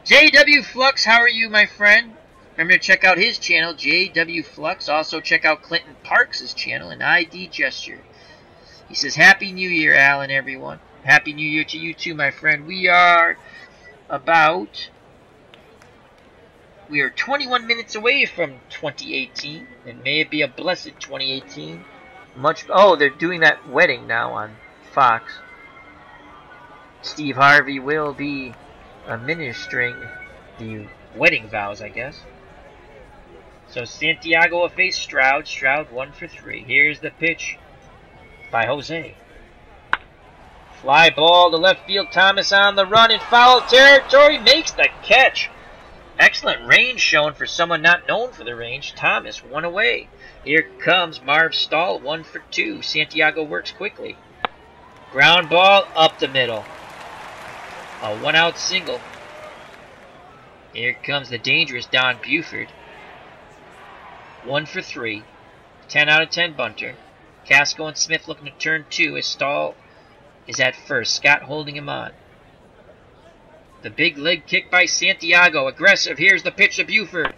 JW Flux, how are you, my friend? Remember to check out his channel, JW Flux. Also check out Clinton Parks' channel, an ID Gesture. He says, Happy New Year, Alan, everyone. Happy New Year to you too, my friend. We are 21 minutes away from 2018, and may it be a blessed 2018. Oh, they're doing that wedding now on Fox. Steve Harvey will be administering the wedding vows, I guess. So Santiago will face Stroud. Stroud 1 for 3. Here's the pitch by Jose. Fly ball to left field. Thomas on the run in foul territory. Makes the catch. Excellent range shown for someone not known for the range. Thomas, 1 away. Here comes Marv Stahl, 1 for 2. Santiago works quickly. Ground ball up the middle. A 1-out single. Here comes the dangerous Don Buford. 1 for 3. 10 out of 10 bunter. Casco and Smith looking to turn 2 as Stahl is at first. Scott holding him on. The big leg kick by Santiago. Aggressive. Here's the pitch to Buford.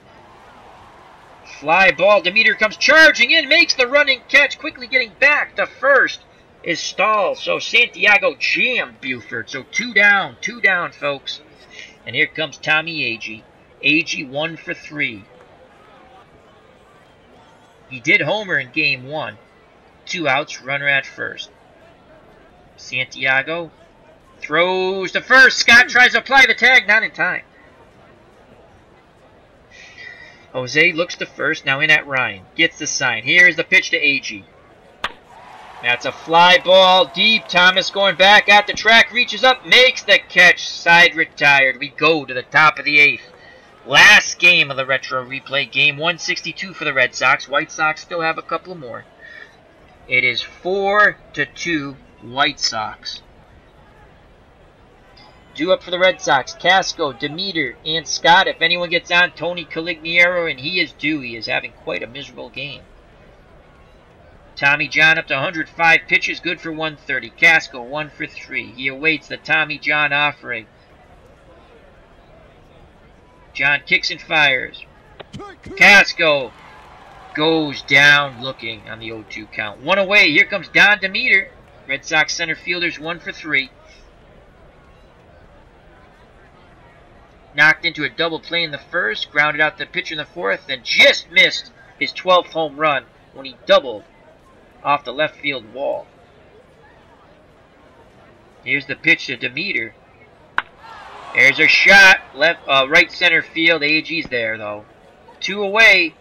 Fly ball. Demeter comes charging in. Makes the running catch. Quickly getting back to first is Stahl. So Santiago jammed Buford. So 2 down. 2 down, folks. And here comes Tommy Agee. Agee 1 for 3. He did homer in game 1. 2 outs. Runner at first. Santiago throws to first. Scott tries to apply the tag. Not in time. Jose looks to first. Now in at Ryan. Gets the sign. Here's the pitch to Agee. That's a fly ball. Deep. Thomas going back at the track. Reaches up. Makes the catch. Side retired. We go to the top of the 8th. Last game of the Retro Replay. Game 162 for the Red Sox. White Sox still have a couple more. It is 4-2 White Sox. Due up for the Red Sox, Casco, Demeter, and Scott. If anyone gets on, Tony Calignero, and he is due. He is having quite a miserable game. Tommy John up to 105 pitches, good for 130. Casco 1 for 3. He awaits the Tommy John offering. John kicks and fires. Casco goes down looking on the 0-2 count. 1 away. Here comes Don Demeter. Red Sox center fielders 1 for 3. Knocked into a double play in the first, grounded out the pitcher in the 4th, and just missed his 12th home run when he doubled off the left field wall. Here's the pitch to Demeter. There's a shot, right center field. Agee's there though. 2 away.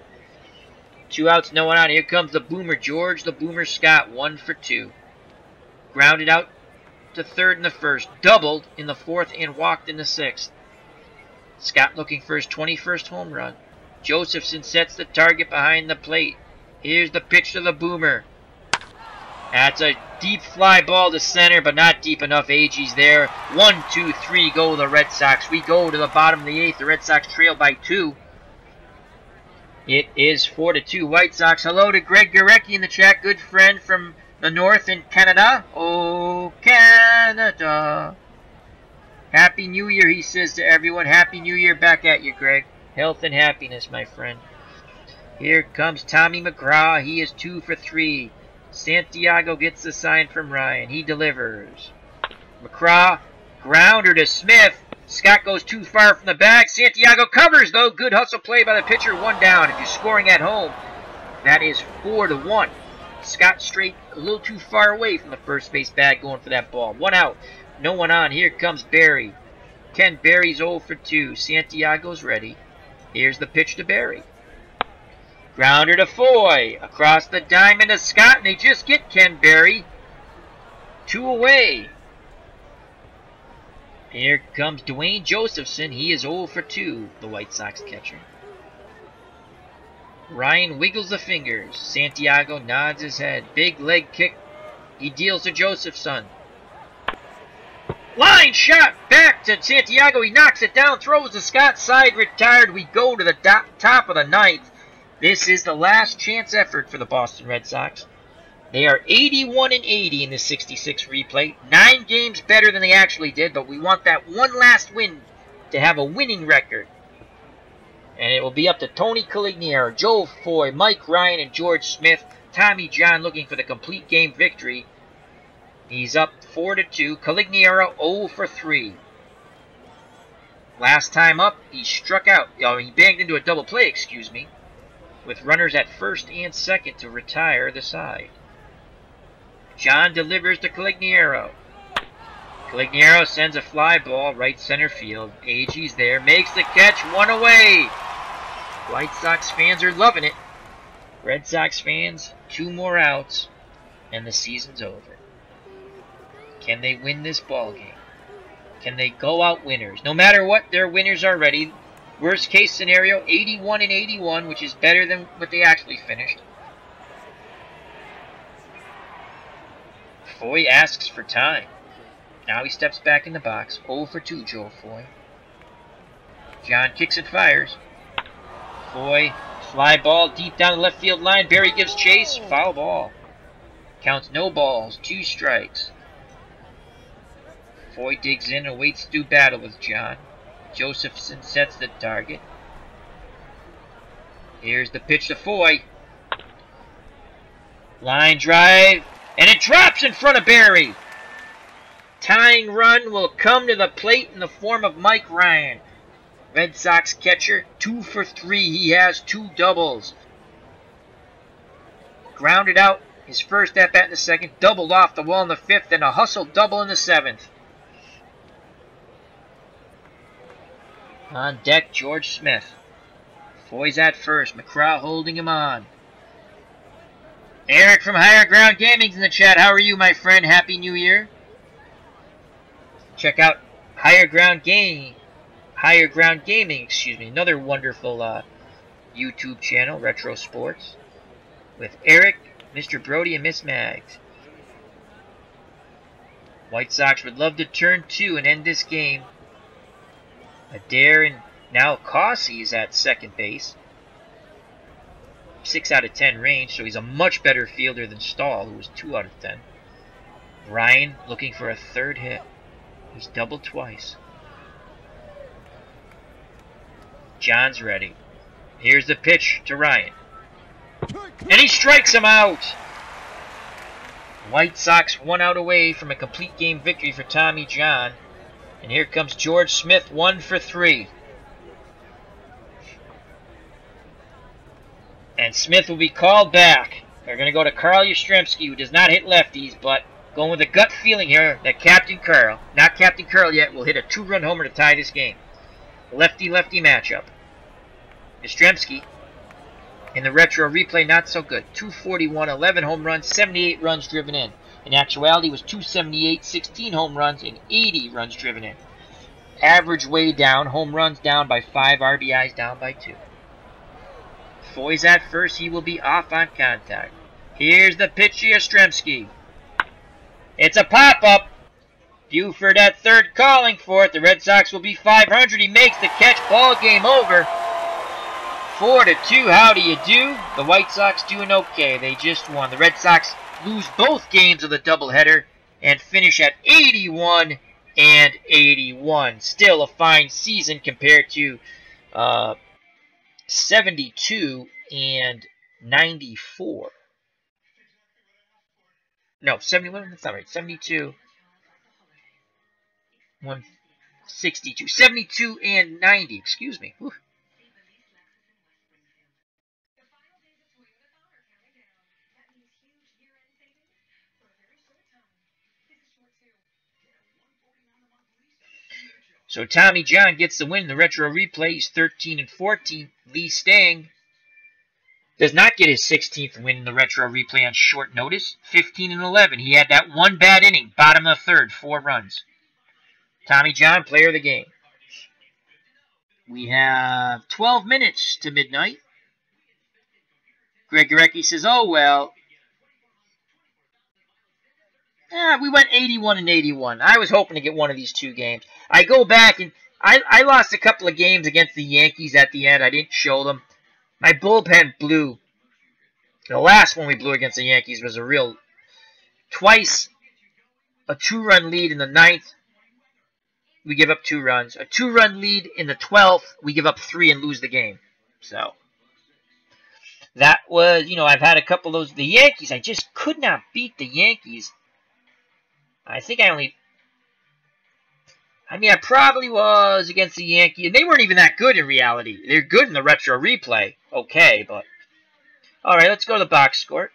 2 outs, no one out. Here comes the Boomer, George the Boomer Scott, 1 for 2. Grounded out to third in the first, doubled in the 4th, and walked in the 6th. Scott looking for his 21st home run. Josephson sets the target behind the plate. Here's the pitch to the Boomer. That's a deep fly ball to center, but not deep enough. Agee's there. 1, 2, 3 go the Red Sox. We go to the bottom of the 8th. The Red Sox trail by 2. It is 4-2 White Sox. Hello to Greg Gorecki in the chat. Good friend from the north in Canada. Oh, Canada. Happy New Year, he says to everyone. Happy New Year back at you, Greg. Health and happiness, my friend. Here comes Tommy McGraw. He is 2 for 3. Santiago gets the sign from Ryan. He delivers. McCraw, grounder to Smith. Scott goes too far from the bag. Santiago covers, though. Good hustle play by the pitcher. 1 down. If you're scoring at home, that is 4-1. Scott straight a little too far away from the first base bag going for that ball. 1 out. No one on. Here comes Barry. Ken Barry's 0 for 2. Santiago's ready. Here's the pitch to Barry. Grounder to Foy. Across the diamond to Scott, and they just get Ken Barry. 2 away. Here comes Dwayne Josephson. He is 0 for 2, the White Sox catcher. Ryan wiggles the fingers. Santiago nods his head. Big leg kick. He deals to Josephson. Line shot back to Santiago. He knocks it down, throws to Scott. Side retired. We go to the top of the 9th. This is the last chance effort for the Boston Red Sox. They are 81-80 in the 66 replay. 9 games better than they actually did, but we want that one last win to have a winning record. And it will be up to Tony Calignero, Joe Foy, Mike Ryan, and George Smith. Tommy John looking for the complete game victory. He's up 4-2. Calignero 0 for 3. Last time up, he struck out. He banged into a double play, excuse me, with runners at first and second to retire the side. John delivers to Calignero. Calignero sends a fly ball right center field. Agee there, makes the catch, 1 away. White Sox fans are loving it. Red Sox fans, 2 more outs, and the season's over. Can they win this ball game? Can they go out winners? No matter what, their winners already. Worst case scenario, 81-81, which is better than what they actually finished. Foy asks for time. Now he steps back in the box. 0 for 2, Joe Foy. John kicks and fires. Foy, fly ball deep down the left field line. Barry gives chase. Foul ball. Counts no balls. 2 strikes. Foy digs in and waits to do battle with John. Josephson sets the target. Here's the pitch to Foy. Line drive. And it drops in front of Barry. Tying run will come to the plate in the form of Mike Ryan. Red Sox catcher, 2 for 3. He has 2 doubles. Grounded out his first at-bat in the 2nd. Doubled off the wall in the 5th. And a hustle double in the 7th. On deck, George Smith. Foy's at first. McCraw holding him on. Eric from Higher Ground Gaming's in the chat. How are you, my friend? Happy New Year. Check out Higher Ground Gaming, another wonderful YouTube channel, Retro Sports, with Eric, Mr. Brody, and Miss Mags. White Sox would love to turn 2 and end this game. Adair and now Cossey is at second base. 6 out of 10 range, so he's a much better fielder than Stahl, who was 2 out of 10. Ryan looking for a 3rd hit. He's doubled twice. John's ready. Here's the pitch to Ryan. And he strikes him out! White Sox 1 out away from a complete game victory for Tommy John. And here comes George Smith, 1 for 3. And Smith will be called back. They're going to go to Carl Yastrzemski, who does not hit lefties, but going with a gut feeling here that Captain Carl, not Captain Carl yet, will hit a 2-run homer to tie this game. Lefty-lefty matchup. Yastrzemski, in the retro replay, not so good. 241, 11 home runs, 78 runs driven in. In actuality, it was 278, 16 home runs, and 80 runs driven in. Average way down, home runs down by 5, RBIs down by 2. Foy's at first. He will be off on contact. Here's the pitch to Yastrzemski. It's a pop-up. Buford at 3rd calling for it. The Red Sox will be 500. He makes the catch. Ball game over. 4-2. How do you do? The White Sox doing okay. They just won. The Red Sox lose both games of the doubleheader and finish at 81-81. Still a fine season compared to 72 and 94. No, 71, that's not right. 72 162, 72 and 90. Excuse me. Whew. So Tommy John gets the win in the retro replay. He's 13 and 14. Lee Stang does not get his 16th win in the retro replay on short notice. 15 and 11. He had that one bad inning, bottom of the third, 4 runs. Tommy John, player of the game. We have 12 minutes to midnight. Greg Gorecki says, oh, well. We went 81 and 81. I was hoping to get one of these 2 games. I go back, and I lost a couple of games against the Yankees at the end. I didn't show them. My bullpen blew. The last one we blew against the Yankees was a real... Twice, a 2-run lead in the 9th. We give up 2 runs. A 2-run lead in the 12th. We give up 3 and lose the game. So, that was, I've had a couple of those. The Yankees, I just could not beat the Yankees. I think I probably was against the Yankees. And they weren't even that good in reality. They're good in the retro replay. Okay, but... Alright, let's go to the box score.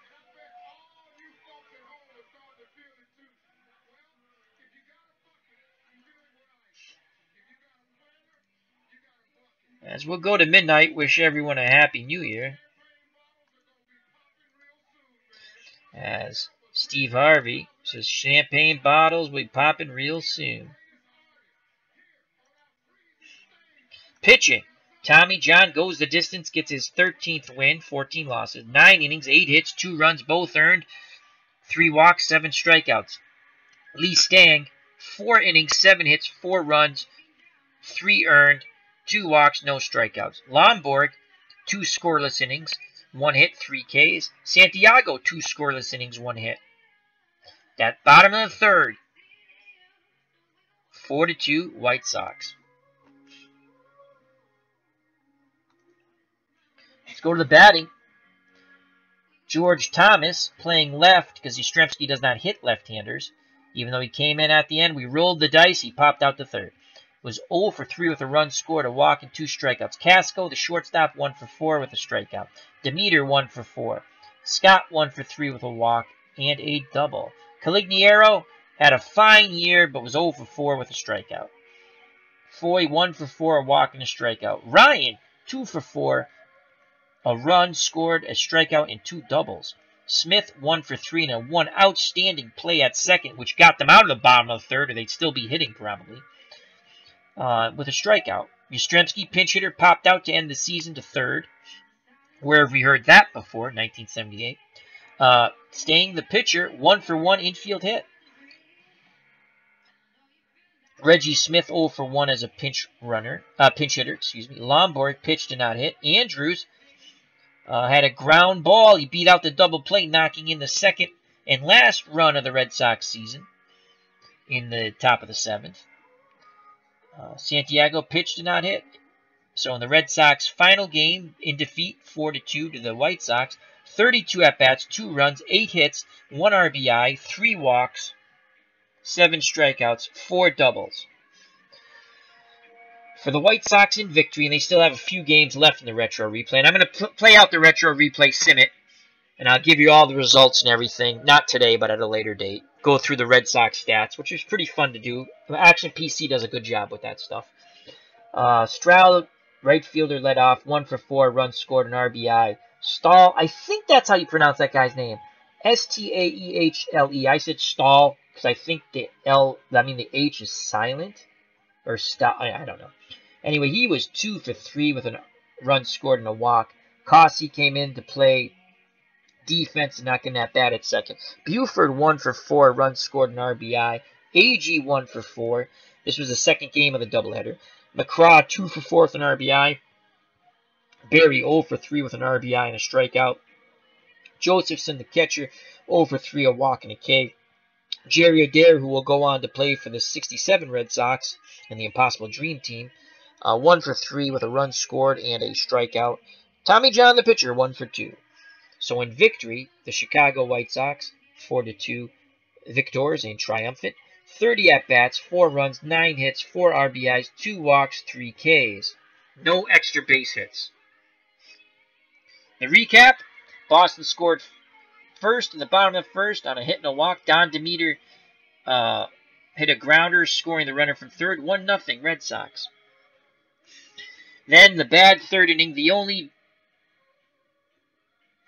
As we'll go to midnight, wish everyone a happy new year. As Steve Harvey says, champagne bottles will be popping real soon. Pitching. Tommy John goes the distance, gets his 13th win, 14 losses, 9 innings, 8 hits, 2 runs, both earned, 3 walks, 7 strikeouts. Lee Stang, 4 innings, 7 hits, 4 runs, 3 earned, 2 walks, no strikeouts. Lomborg, 2 scoreless innings, 1 hit, 3 Ks. Santiago, 2 scoreless innings, 1 hit. That bottom of the third, 4-2 White Sox. Let's go to the batting. George Thomas playing left because Yastrzemski does not hit left-handers. Even though he came in at the end, we rolled the dice. He popped out to third. Was 0 for 3 with a run scored, a walk, and 2 strikeouts. Casco, the shortstop, 1 for 4 with a strikeout. Demeter, 1 for 4. Scott, 1 for 3 with a walk and a double. Caligiero had a fine year, but was 0 for 4 with a strikeout. Foy, 1 for 4, a walk, and a strikeout. Ryan, 2 for 4, a run scored, a strikeout, and 2 doubles. Smith, 1 for 3, and a 1 outstanding play at second, which got them out of the bottom of the third, or they'd still be hitting probably, with a strikeout. Yastrzemski, pinch hitter, popped out to end the season to third. Where have we heard that before? 1978. Staying the pitcher, 1 for 1 infield hit. Reggie Smith 0 for 1 as a pinch hitter. Lomborg pitched and not hit. Andrews had a ground ball. He beat out the double play, knocking in the second and last run of the Red Sox season in the top of the 7th. Santiago pitched and not hit. So in the Red Sox final game in defeat, 4-2 to the White Sox, 32 at-bats, 2 runs, 8 hits, 1 RBI, 3 walks, 7 strikeouts, 4 doubles. For the White Sox in victory, and they still have a few games left in the retro replay. And I'm going to play out the retro replay Simit, and I'll give you all the results and everything. Not today, but at a later date. Go through the Red Sox stats, which is pretty fun to do. Action PC does a good job with that stuff. Stroud, right fielder, led off, 1 for 4, runs scored, an RBI. Stahl, I think that's how you pronounce that guy's name. Staehle. I said Stahl because I think the H is silent. Or Stahl, I don't know. Anyway, he was 2 for 3 with a run scored and a walk. Cossey came in to play defense and not getting that bad at second. Buford 1 for 4, run scored, an RBI. AG 1 for 4. This was the second game of the doubleheader. McCraw 2 for 4 with an RBI. Barry 0 for 3 with an RBI and a strikeout. Josephson, the catcher, 0 for 3, a walk and a K. Jerry Adair, who will go on to play for the 67 Red Sox and the Impossible Dream Team, 1 for 3 with a run scored and a strikeout. Tommy John, the pitcher, 1 for 2. So in victory, the Chicago White Sox, 4-2 victors and triumphant. 30 at-bats, 4 runs, 9 hits, 4 RBIs, 2 walks, 3 Ks. No extra base hits. The recap, Boston scored first in the bottom of the first on a hit and a walk. Don Demeter hit a grounder, scoring the runner from third. 1-0 Red Sox. Then the bad third inning,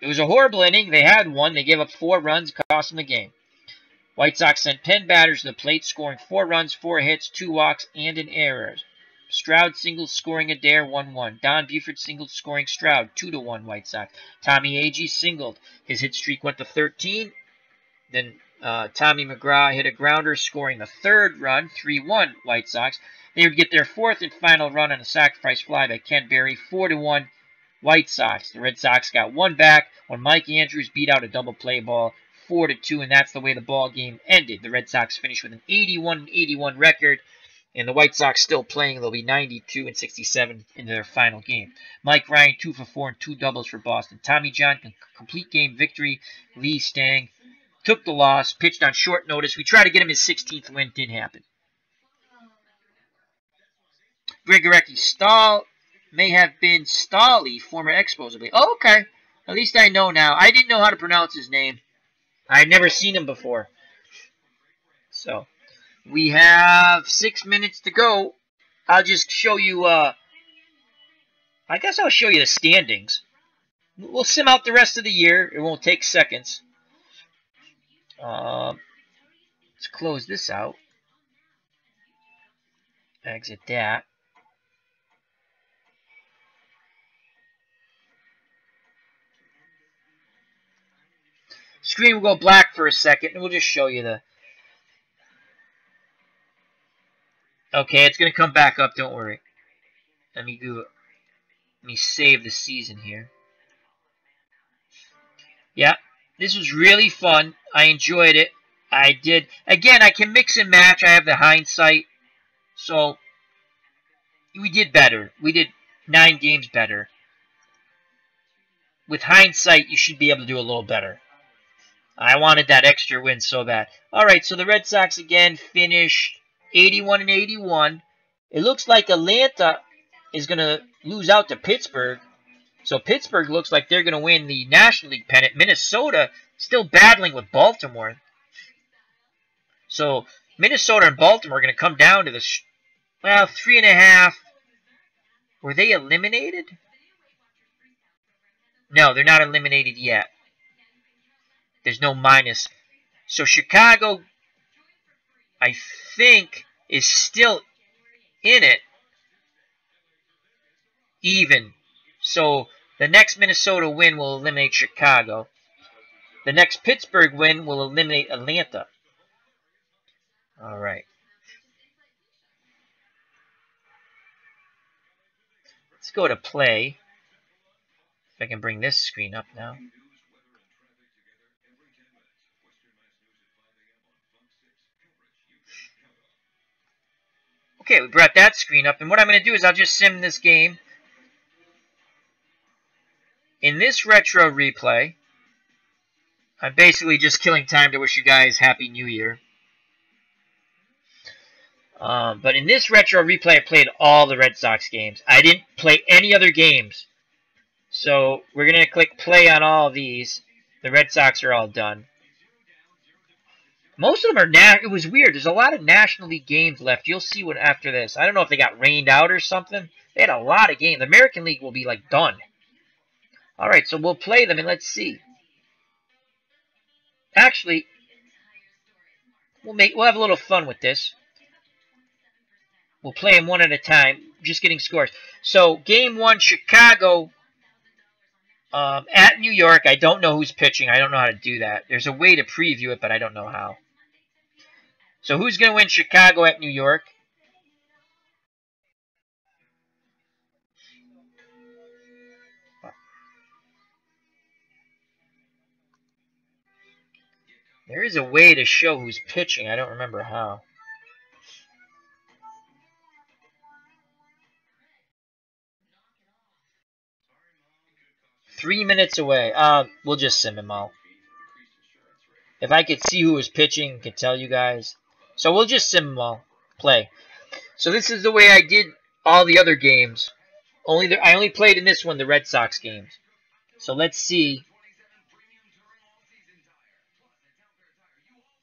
it was a horrible inning. They had one. They gave up 4 runs, cost them the game. White Sox sent 10 batters to the plate, scoring 4 runs, 4 hits, 2 walks, and an error. Stroud singled, scoring Adair 1-1. Don Buford singled, scoring Stroud 2-1 White Sox. Tommy Agee singled. His hit streak went to 13. Then Tommy McGraw hit a grounder, scoring the third run, 3-1 White Sox. They would get their 4th and final run on a sacrifice fly by Ken Berry, 4-1 White Sox. The Red Sox got 1 back when Mike Andrews beat out a double play ball, 4-2, and that's the way the ball game ended. The Red Sox finished with an 81-81 record, and the White Sox still playing. They'll be 92-67 in their final game. Mike Ryan 2 for 4 and 2 doubles for Boston. Tommy John complete game victory. Lee Stang took the loss, pitched on short notice. We tried to get him his 16th win, didn't happen. Grigorecki Stahl may have been Stahli, former Expos. Oh, okay. At least I know now. I didn't know how to pronounce his name. I had never seen him before. So, we have 6 minutes to go. I'll just show you, I guess I'll show you the standings. We'll sim out the rest of the year. It won't take seconds. Let's close this out. Exit that. Screen will go black for a second, and we'll just show you the... Okay, it's going to come back up, don't worry. Let me save the season here. Yeah, this was really fun. I enjoyed it. I did. Again, I can mix and match. I have the hindsight. So, we did better. We did 9 games better. With hindsight, you should be able to do a little better. I wanted that extra win so bad. Alright, so the Red Sox again finished 81-81. It looks like Atlanta is going to lose out to Pittsburgh. So Pittsburgh looks like they're going to win the National League pennant. Minnesota still battling with Baltimore. So Minnesota and Baltimore are going to come down to the, 3.5. Were they eliminated? No, they're not eliminated yet. There's no minus. So Chicago, I think, is still in it. Even. So the next Minnesota win will eliminate Chicago. The next Pittsburgh win will eliminate Atlanta. Alright. Let's go to play. If I can bring this screen up now. Okay, we brought that screen up, and what I'm going to do is I'll just sim this game. In this retro replay, I'm basically just killing time to wish you guys Happy New Year. But in this retro replay, I played all the Red Sox games. I didn't play any other games. So we're going to click play on all of these. The Red Sox are all done. Most of them are it was weird. There's a lot of National League games left. You'll see what after this. I don't know if they got rained out or something. They had a lot of games. The American League will be like done. Alright, so we'll play them and let's see. Actually, we'll have a little fun with this. We'll play them one at a time. Just getting scores. So, game 1, Chicago at New York. I don't know who's pitching. I don't know how to do that. There's a way to preview it, but I don't know how. So who's going to win Chicago at New York? There is a way to show who's pitching. I don't remember how. Three minutes away. We'll just sim him out. If I could see who was pitching, I could tell you guys. So we'll just sim them all. Play. So this is the way I did all the other games. I only played in this one the Red Sox games. So let's see.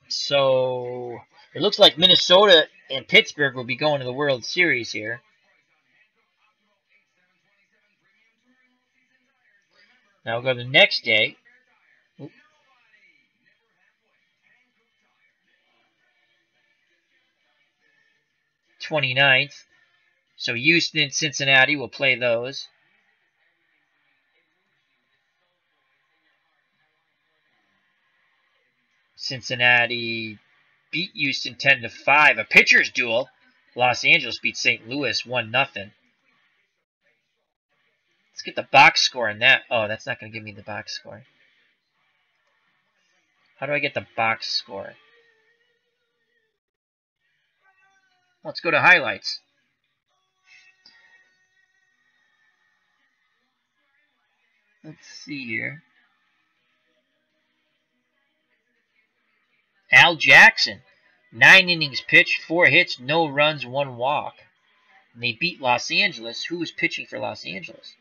So it looks like Minnesota and Pittsburgh will be going to the World Series here. Now we'll go to the next day. 29th. So Houston and Cincinnati will play those. Cincinnati beat Houston 10-5. A pitcher's duel. Los Angeles beat St. Louis 1-0. Let's get the box score on that. Oh, that's not going to give me the box score. How do I get the box score? Let's go to highlights. Let's see here. Al Jackson, 9 innings pitched, 4 hits, no runs, 1 walk. And they beat Los Angeles. Who was pitching for Los Angeles?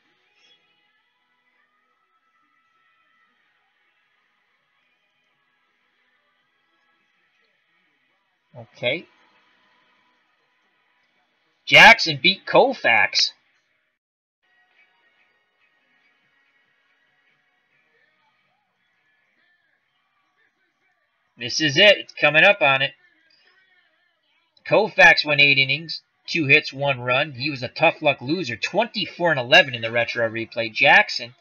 Okay. Jackson beat Koufax. This is it. It's coming up on it. Koufax went 8 innings, 2 hits, 1 run. He was a tough luck loser. 24-11 in the retro replay. Jackson,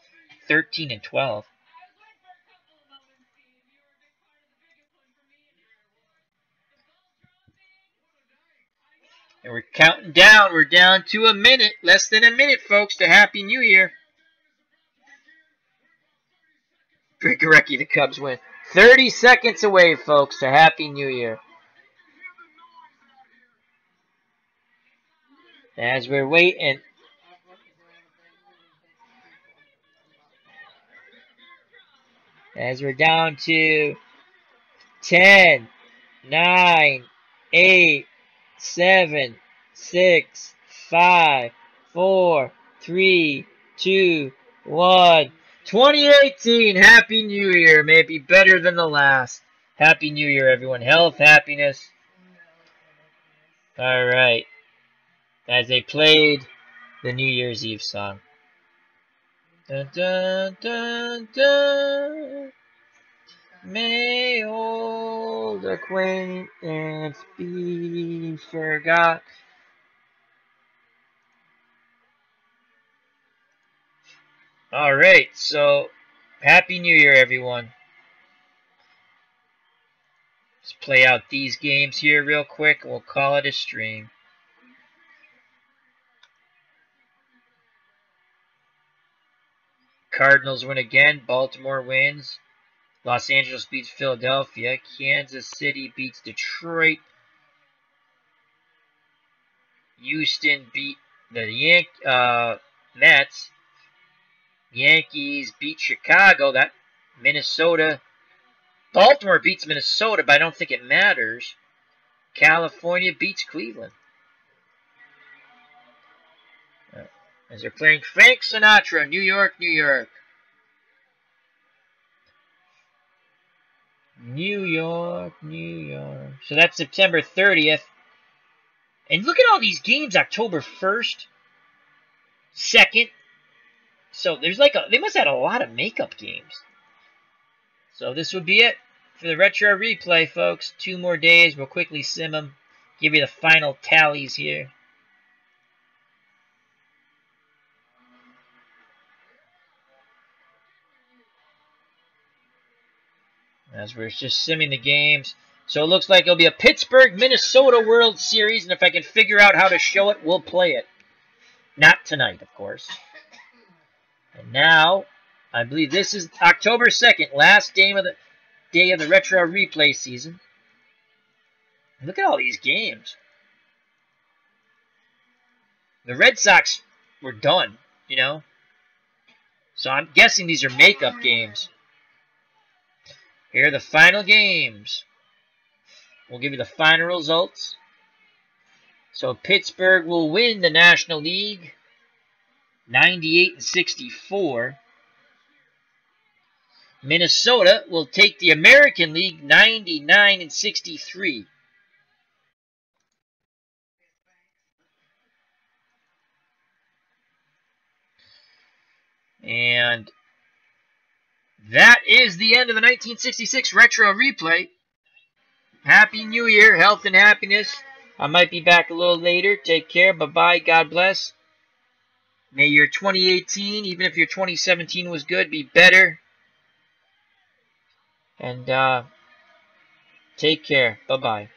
13-12. And we're counting down. We're down to a minute. Less than a minute, folks, to Happy New Year. Gorecki, the Cubs win. 30 seconds away, folks, to Happy New Year. As we're waiting. As we're down to 10, 9, 8, 7, 6, 5, 4, 3, 2, 1. 2018, Happy New Year. May it be better than the last. Happy New Year, everyone. Health, happiness. All right. As they played the New Year's Eve song. Dun, dun, dun, dun. May old acquaintance be forgot. All right, so Happy New Year, everyone. Let's play out these games here real quick, and we'll call it a stream. Cardinals win again. Baltimore wins. Los Angeles beats Philadelphia. Kansas City beats Detroit. Houston beat the Mets. Yankees beat Chicago. That Minnesota. Baltimore beats Minnesota, but I don't think it matters. California beats Cleveland. As they're playing Frank Sinatra, New York, New York. New York, New York. So that's September 30th. And look at all these games, October 1st, 2nd. So there's like they must have had a lot of makeup games. So this would be it for the retro replay, folks. 2 more days. We'll quickly sim them. Give you the final tallies here. As we're just simming the games. So it looks like it'll be a Pittsburgh, Minnesota World Series. And if I can figure out how to show it, we'll play it. Not tonight, of course. And now, I believe this is October 2nd, last day of the retro replay season. Look at all these games. The Red Sox were done, you know. So I'm guessing these are makeup games. Here are the final games. We'll give you the final results. So Pittsburgh will win the National League 98-64. Minnesota will take the American League 99-63. And that is the end of the 1966 Retro Replay. Happy New Year, health and happiness. I might be back a little later. Take care. Bye-bye. God bless. May your 2018, even if your 2017 was good, be better. And take care. Bye-bye.